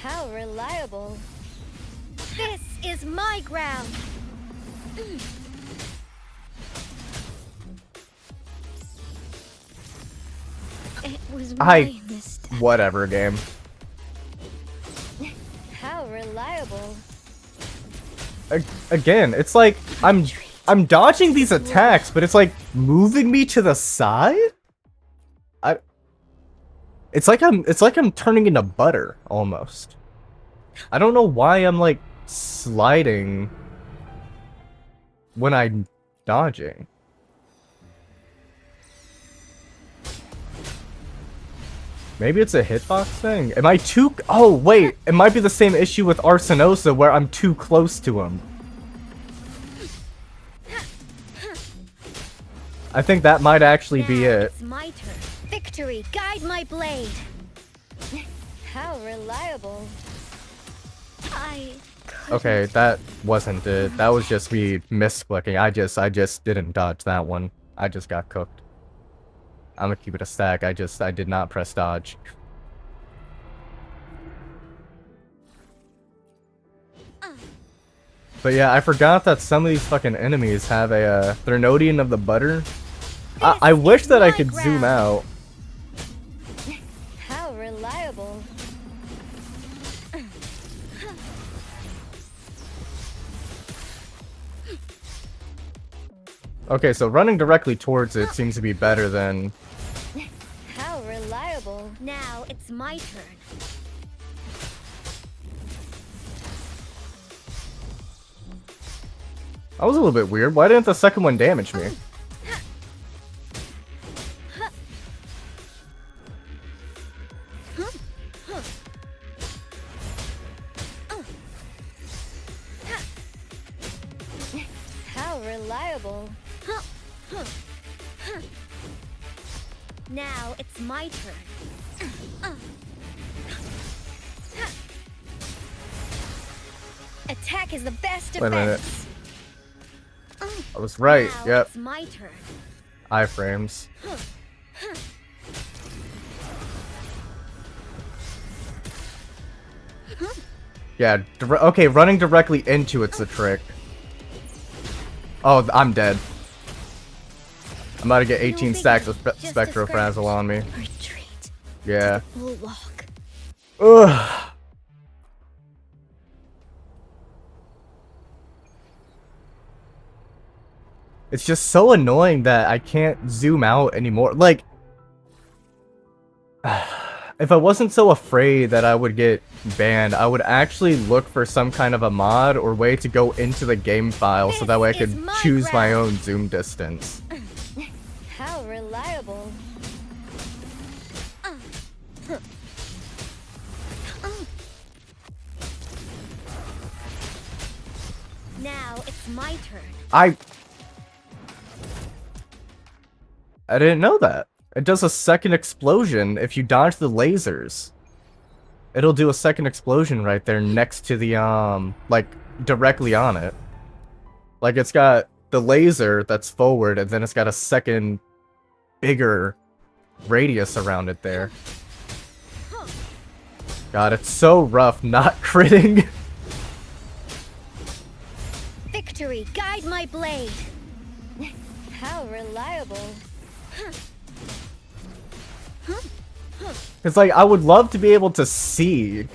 How reliable. This is my ground. It was my mistake. Whatever, game. How reliable. Again, it's like I'm dodging these attacks, but it's like moving me to the side? It's like I'm turning into butter almost. I don't know why I'm like sliding when I'm dodging. Maybe it's a hitbox thing? Am I too... Oh, wait! It might be the same issue with Arsenosa where I'm too close to him. I think that might actually be it. It's my turn. Victory, guide my blade. How reliable. I Okay, that wasn't it. That was just me misclicking. I just didn't dodge that one. I just got cooked. I'm gonna keep it a stack. I did not press dodge. But yeah, I forgot that some of these fucking enemies have a Thernodian of the Butter. I wish that I could zoom out. How reliable. Okay, so running directly towards it seems to be better than... How reliable. Now it's my turn. That was a little bit weird. Why didn't the second one damage me? How reliable. Now it's my turn. Attack is the best Wait a minute. defense. I was right. Now Yep. it's my turn. Iframes. Yeah, okay, running directly into it's a trick. Oh, I'm dead. I'm about to get 18 stacks of Spectrofrazzle on me. Retreat. Yeah. Full walk. Ugh. It's just so annoying that I can't zoom out anymore. Like, if I wasn't so afraid that I would get banned, I would actually look for some kind of a mod or way to go into the game file so that way I could choose my own zoom distance. How reliable. Now it's my turn. I didn't know that. It does a second explosion if you dodge the lasers. It'll do a second explosion right there next to the, like, directly on it. Like, it's got the laser that's forward, and then it's got a second, bigger radius around it there. God, it's so rough not critting. Victory, guide my blade. How reliable. It's like, I would love to be able to see.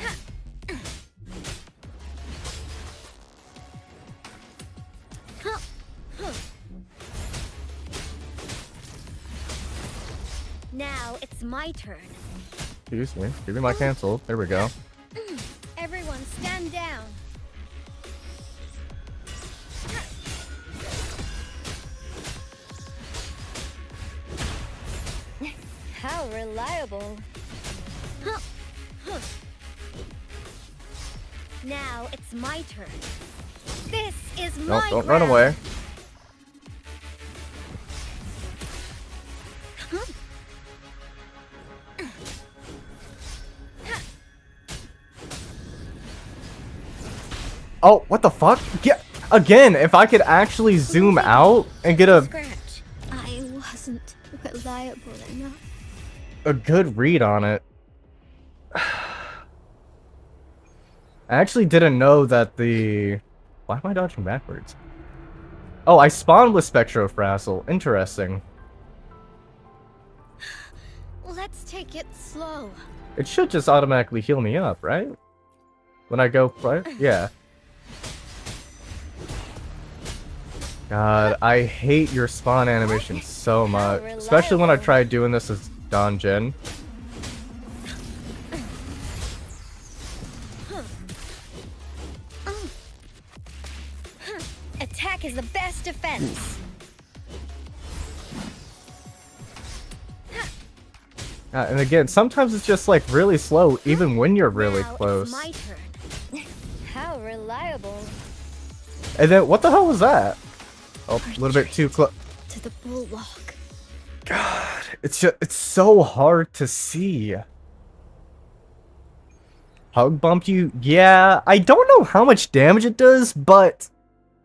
Now it's my turn. Excuse me. Give me my cancel. There we go. Everyone stand down. How reliable. Now it's my turn. This is No, my don't round. run away. Oh, what the fuck? Get again, if I could actually zoom out and get a I wasn't reliable enough. good read on it. I actually didn't know that the... Why am I dodging backwards? Oh, I spawned with Spectrofrazzle. Interesting. Let's take it slow. It should just automatically heal me up, right? When I go right? Yeah. God, I hate your spawn animation so much. Especially when I tried doing this as Don Jin. Attack is the best defense. And again, sometimes it's just like really slow, even when you're really Now close. It's my turn. How reliable. And then, what the hell was that? Oh, a little bit too close. To the bulwark. God, it's just, it's so hard to see. Hug bump you? Yeah, I don't know how much damage it does, but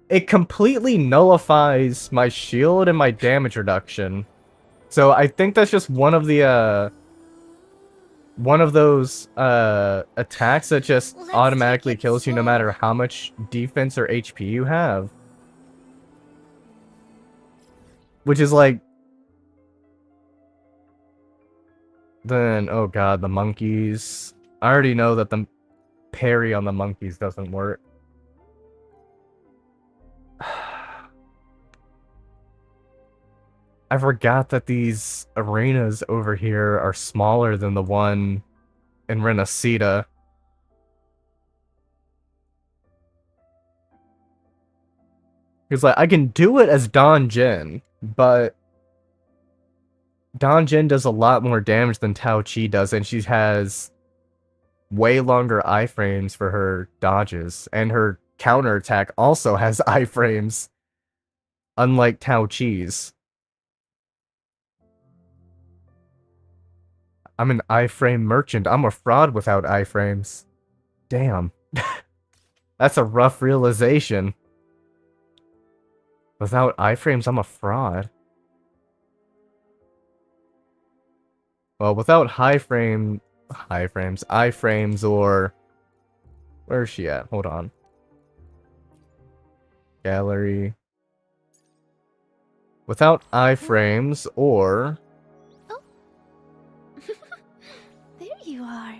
it completely nullifies my shield and my damage reduction. So I think that's just one of the one of those attacks that just automatically kills you no matter how much defense or HP you have. Which is like... Then, oh god, the monkeys. I already know that the parry on the monkeys doesn't work. I forgot that these arenas over here are smaller than the one in Renacita. Because, like, I can do it as Don Jin, but Don Jin does a lot more damage than Tao Chi does, and she has way longer iframes for her dodges, and her counterattack also has iframes, unlike Tao Chi's. I'm an iframe merchant. I'm a fraud without iframes. Damn. That's a rough realization. Without iframes, I'm a fraud. Well, without iframes, or... Where is she at? Hold on. Gallery. Without iframes, or... There you are.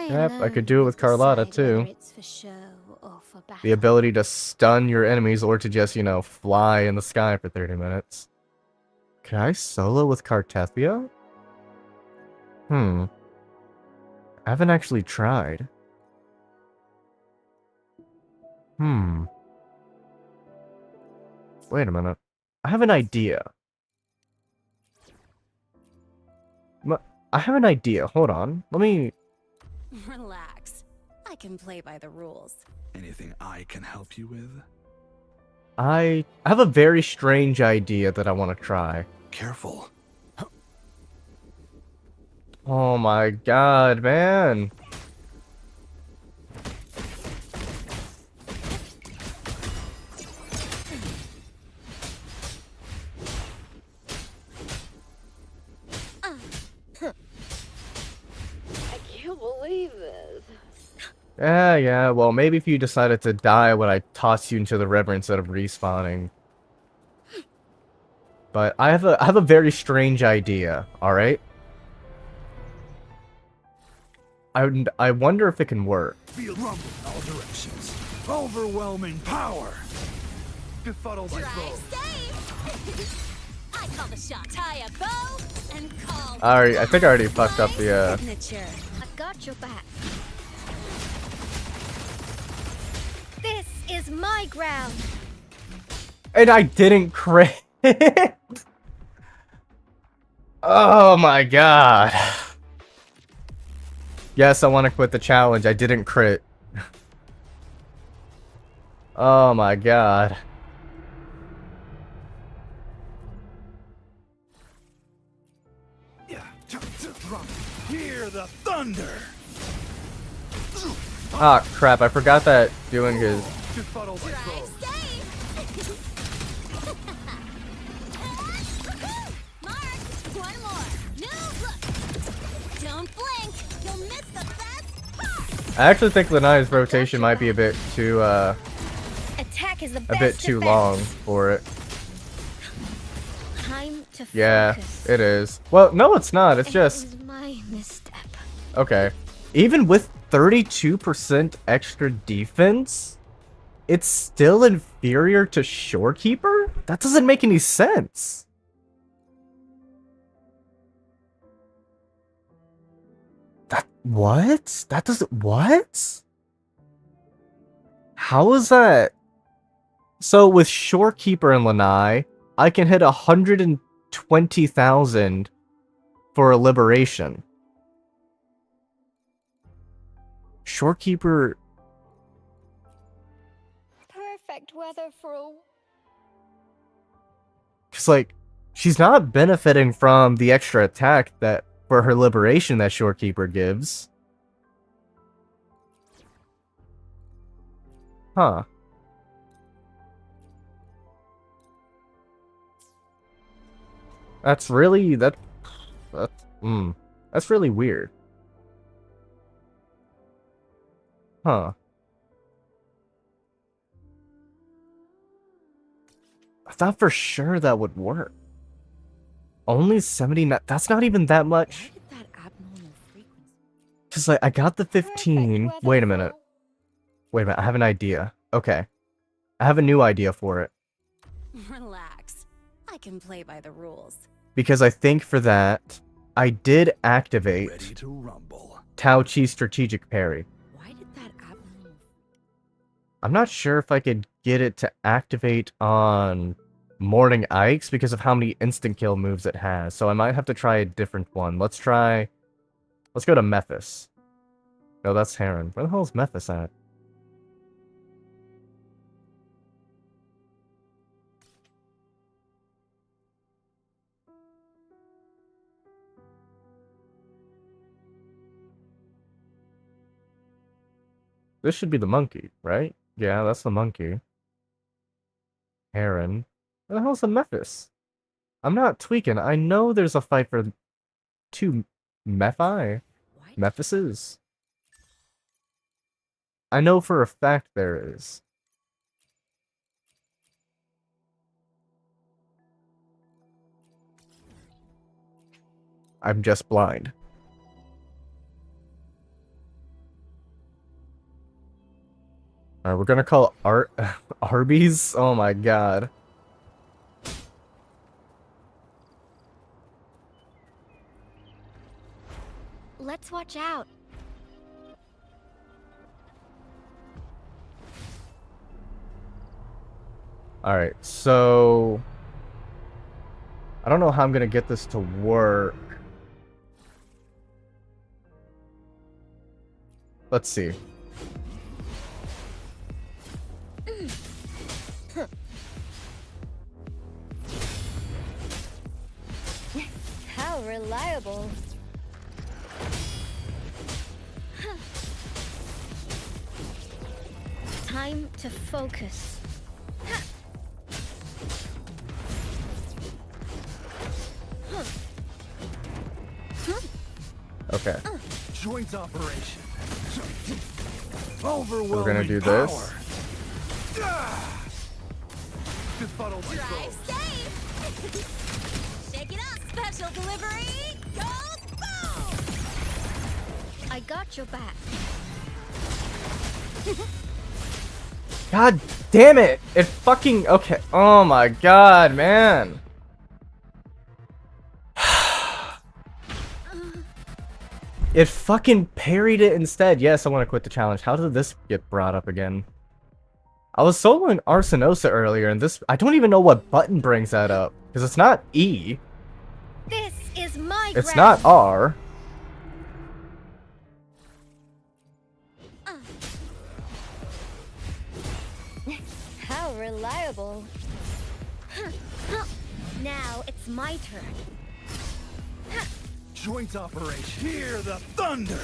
Yep, I could do it with Carlotta, too. The ability to stun your enemies, or to just, you know, fly in the sky for 30 minutes. Can I solo with Cartethia? I haven't actually tried. Wait a minute. I have an idea. I have an idea. Hold on. Let me... Relax. I can play by the rules. Anything I can help you with? I have a very strange idea that I want to try. Careful. Oh my god, man. I can't believe this. Yeah, well, maybe if you decided to die when I toss you into the river instead of respawning. But I have a very strange idea, alright? I wonder if it can work. Feel rumble in all directions. Overwhelming power. Befuddle my foe. I call the shot. Tie a bow and call. I think I already fucked up the Signature. I got your back. This is my ground. And I didn't crit. Oh my god. Yes, I want to quit the challenge. I didn't crit. Oh my god. Hear the thunder. Ah, crap. I forgot that doing his... Befuddle my foe. One more. No look. Don't blink. You'll miss the best part. I actually think Lanai's rotation might be a bit too, Attack is the a best bit too defense. long for it. Time to Yeah, focus. it is. Well, no, it's not. It's just... It was my misstep. Okay. Even with 32% extra defense, it's still inferior to Shorekeeper? That doesn't make any sense. What? That doesn't... What? How is that? So with Shorekeeper and Lanai, I can hit 120,000 for a liberation. Shorekeeper... Perfect weather for a... Cause like, she's not benefiting from the extra attack that for her liberation that Shorekeeper gives. Huh. That's really that's really weird. Huh. I thought for sure that would work. Only 70, that's not even that much. Cause like I got the 15. Wait a minute. Wait a minute, I have an idea. Okay. I have a new idea for it. Relax. I can play by the rules. Because I think for that, I did activate Ready to rumble. Tao Chi strategic parry. Why did that abnormal... I'm not sure if I could get it to activate on Morning Ike's because of how many instant kill moves it has. So I might have to try a different one. Let's go to Mephis. No, that's Heron. Where the hell is Mephis at? This should be the monkey, right? Yeah, that's the monkey. Heron. Where the hell's the Mephis? I'm not tweaking. I know there's a fight for 2 Mephi. Mephises. I know for a fact there is. I'm just blind. Alright, we're gonna call Arby's? Oh my god. Let's watch out. Alright, so... I don't know how I'm gonna get this to work. Let's see. How reliable. Time to focus. Okay. Joint operation. We're gonna do this. Befuddle my Drive safe! Shake it up, special delivery! Goes boom! I got your back. God damn it! It fucking... Okay. Oh my god, man. It fucking parried it instead. Yes, I want to quit the challenge. How did this get brought up again? I was soloing Arsenosa earlier, and this... I don't even know what button brings that up. Because it's not E. This is my It's not R. How reliable. Now it's my turn. Joint operation. Hear the thunder.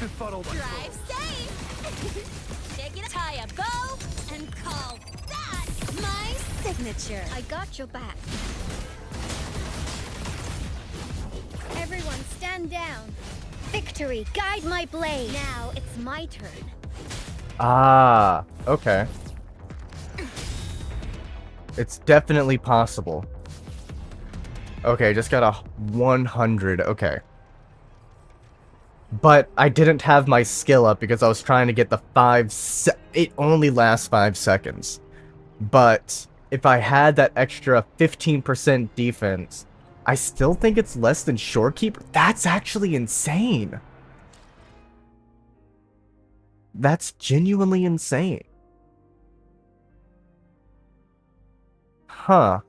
Befuddle my Drive safe! Shake it up, tie a bow, and call that my signature. I got your back. Everyone stand down. Victory, guide my blade. Now it's my turn. Ah, okay. It's definitely possible. Okay, just got a 100. Okay. But I didn't have my skill up because I was trying to get the 5 it only lasts 5 seconds. But if I had that extra 15% defense, I still think it's less than Shorekeeper. That's actually insane. That's genuinely insane. Huh.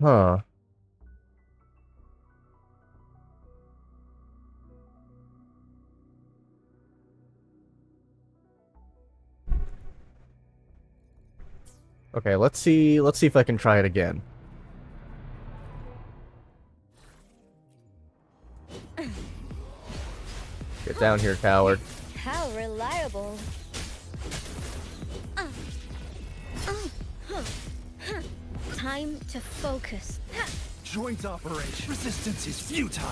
Huh. Okay, let's see if I can try it again. Get down here, coward. How reliable. Time to focus. Joint operation. Resistance is futile.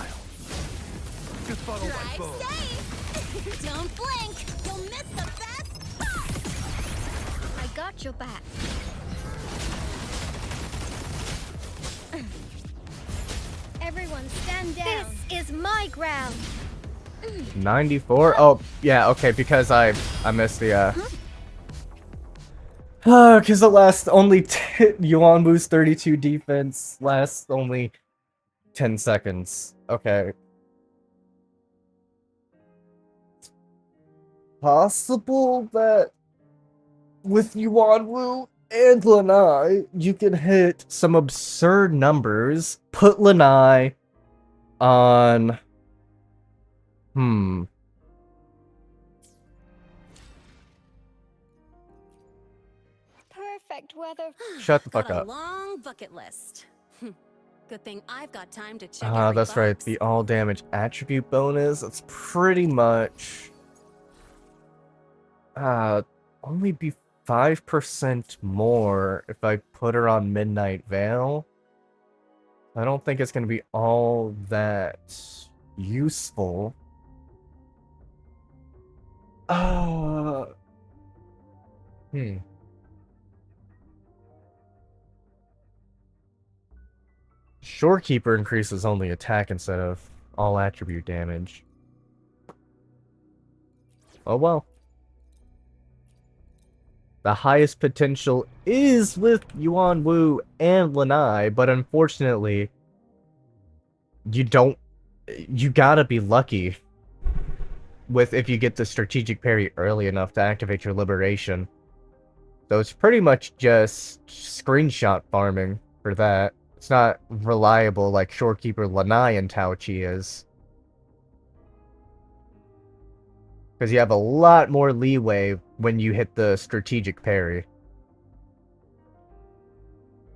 Befuddle my Drive bow. safe! Don't blink! You'll miss the best part! I got your back. Everyone stand down. This is my ground. 94? Oh, yeah, okay, because I missed the, because it lasts only Yuan Wu's 32 defense lasts only 10 seconds. Okay. Possible that with Yuan Wu and Lanai, you can hit some absurd numbers, put Lanai on... Perfect weather. Shut the fuck Got a up. long bucket list. Good thing I've got time to check Ah, every that's right. box. The all damage attribute bonus. That's pretty much only be 5% more if I put her on Midnight Veil. I don't think it's gonna be all that useful. Shorekeeper increases only attack instead of all attribute damage. Oh well. The highest potential is with Yuan Wu and Lanai, but unfortunately, you gotta be lucky with if you get the strategic parry early enough to activate your liberation. So it's pretty much just screenshot farming for that. It's not reliable like Shorekeeper Lanai and Tao Chi is. Because you have a lot more leeway when you hit the strategic parry.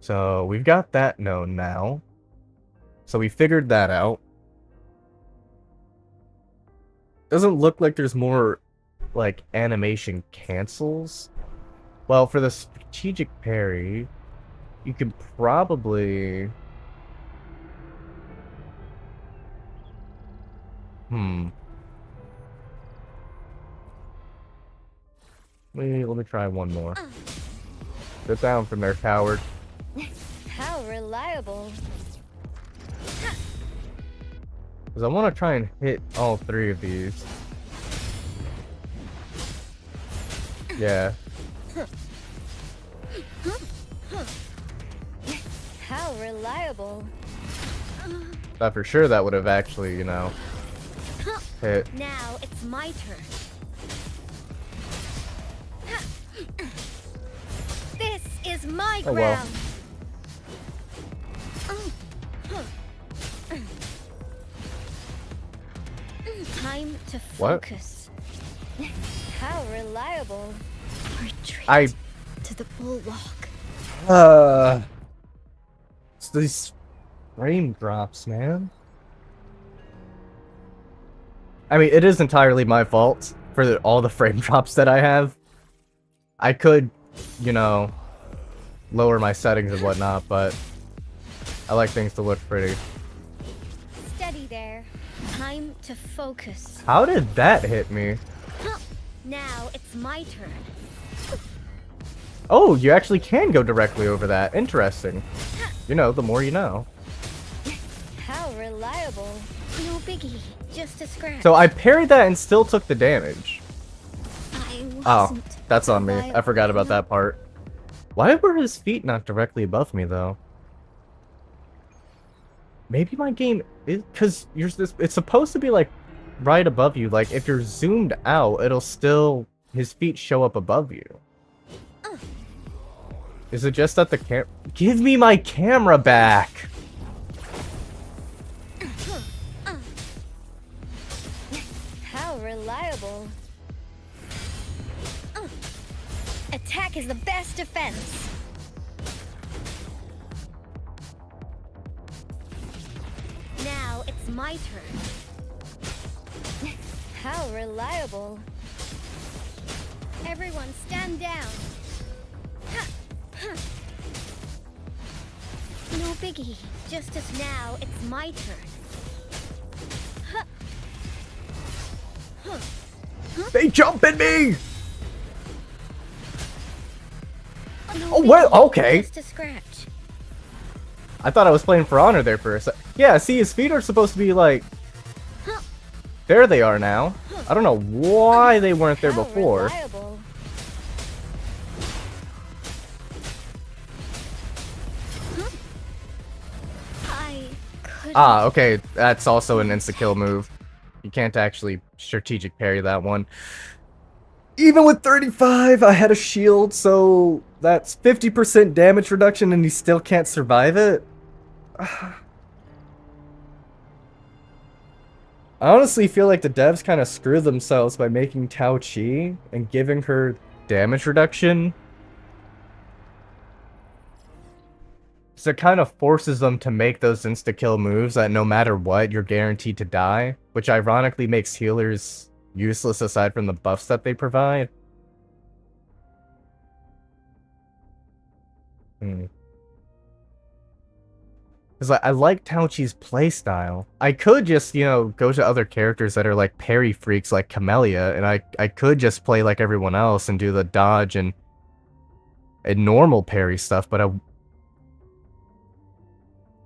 So we've got that known now. So we figured that out. Doesn't look like there's more, like, animation cancels. Well, for the strategic parry, you can probably... Let me try one more. Sit down from there, coward. How reliable. Because I want to try and hit all three of these. Yeah. How reliable. Thought for sure that would have actually, you know, hit. Now it's my turn. This is my Oh, well. ground. Time to What? focus. How reliable. Retreat I... to the bulwark. It's these frame drops, man. I mean, it is entirely my fault for all the frame drops that I have. I could, you know, lower my settings and whatnot, but I like things to look pretty. Steady there. Time to focus. How did that hit me? Now it's my turn. Oh, you actually can go directly over that. Interesting. You know, the more you know. How reliable. No biggie. Just a scratch. So I parried that and still took the damage. I Oh, wasn't that's on me. I forgot about that part. Why were his feet not directly above me, though? Maybe my game is... Because it's supposed to be, like, right above you. Like, if you're zoomed out, it'll still... His feet show up above you. Is it just that the Give me my camera back! How reliable. Attack is the best defense. Now it's my turn. How reliable. Everyone stand down. No biggie. Just as now it's my turn. They jump at me! No Oh, well, biggie, okay. Just a scratch. I thought I was playing for honor there for a sec. Yeah, see, his feet are supposed to be like... There they are now. I don't know why they weren't there before. Reliable. I couldn't. Ah, okay, that's also an insta-kill move. You can't actually strategic parry that one. Even with 35, I had a shield, so that's 50% damage reduction and he still can't survive it? I honestly feel like the devs kind of screwed themselves by making Tao Chi and giving her damage reduction. So it kind of forces them to make those insta-kill moves that no matter what, you're guaranteed to die, which ironically makes healers useless aside from the buffs that they provide. Because I like Tao Chi's playstyle. I could just, you know, go to other characters that are like parry freaks like Camellia, and I could just play like everyone else and do the dodge and normal parry stuff, but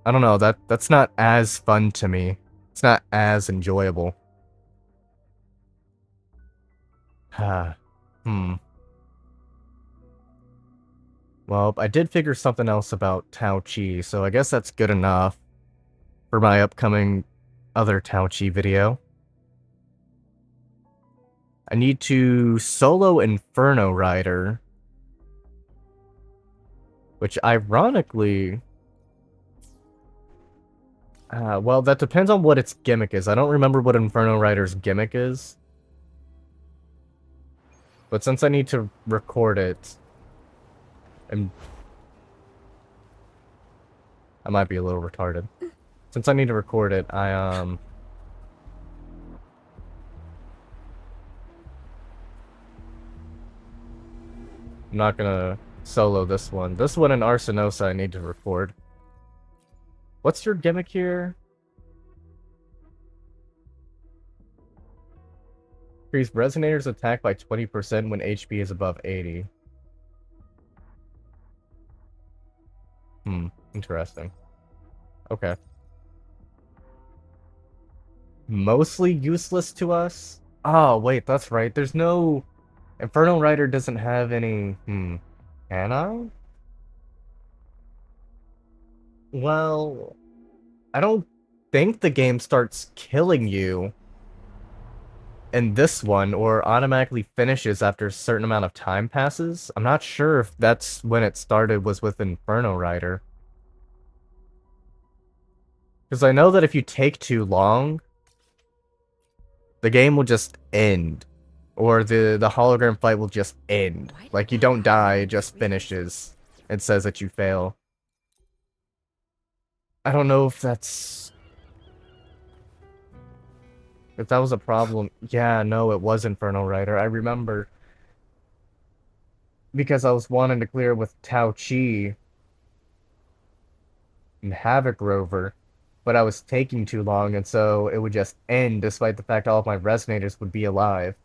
I don't know, that's not as fun to me. It's not as enjoyable. Well, I did figure something else about Tao Chi, so I guess that's good enough for my upcoming other Tao Chi video. I need to solo Inferno Rider, which ironically... well, that depends on what its gimmick is. I don't remember what Inferno Rider's gimmick is. But since I need to record it, and I might be a little retarded. Since I need to record it, I'm not gonna solo this one. This one in Arsenosa I need to record. What's your gimmick here? Increase Resonator's attack by 20% when HP is above 80. Interesting. Okay. Mostly useless to us? Oh, wait, that's right. There's no... Inferno Rider doesn't have any... Can I? Well... I don't think the game starts killing you in this one, or automatically finishes after a certain amount of time passes. I'm not sure if that's when it started was with Inferno Rider. Because I know that if you take too long, the game will just end. Or the hologram fight will just end. Like, you don't die, it just finishes. It says that you fail. I don't know if that's... If that was a problem... Yeah, no, it was Inferno Rider. I remember. Because I was wanting to clear with Tao Chi and Havoc Rover, but I was taking too long, and so it would just end despite the fact all of my Resonators would be alive.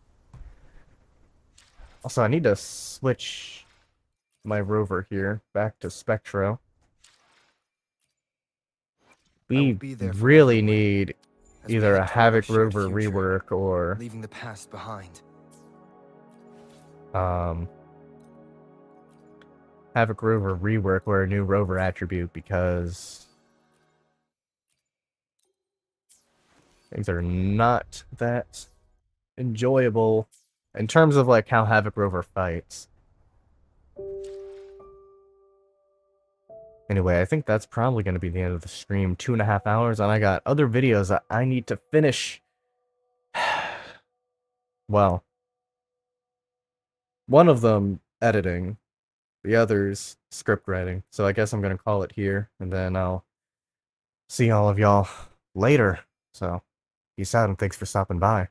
Also, I need to switch my Rover here back to Spectro. We really need either a Havoc Rover rework or leaving the past behind. Havoc Rover rework or a new Rover attribute, because things are not that enjoyable in terms of like how Havoc Rover fights. Anyway, I think that's probably going to be the end of the stream. 2.5 hours, and I got other videos that I need to finish. Well, one of them editing, the others script writing. So I guess I'm going to call it here, and then I'll see all of y'all later. So, peace out, and thanks for stopping by.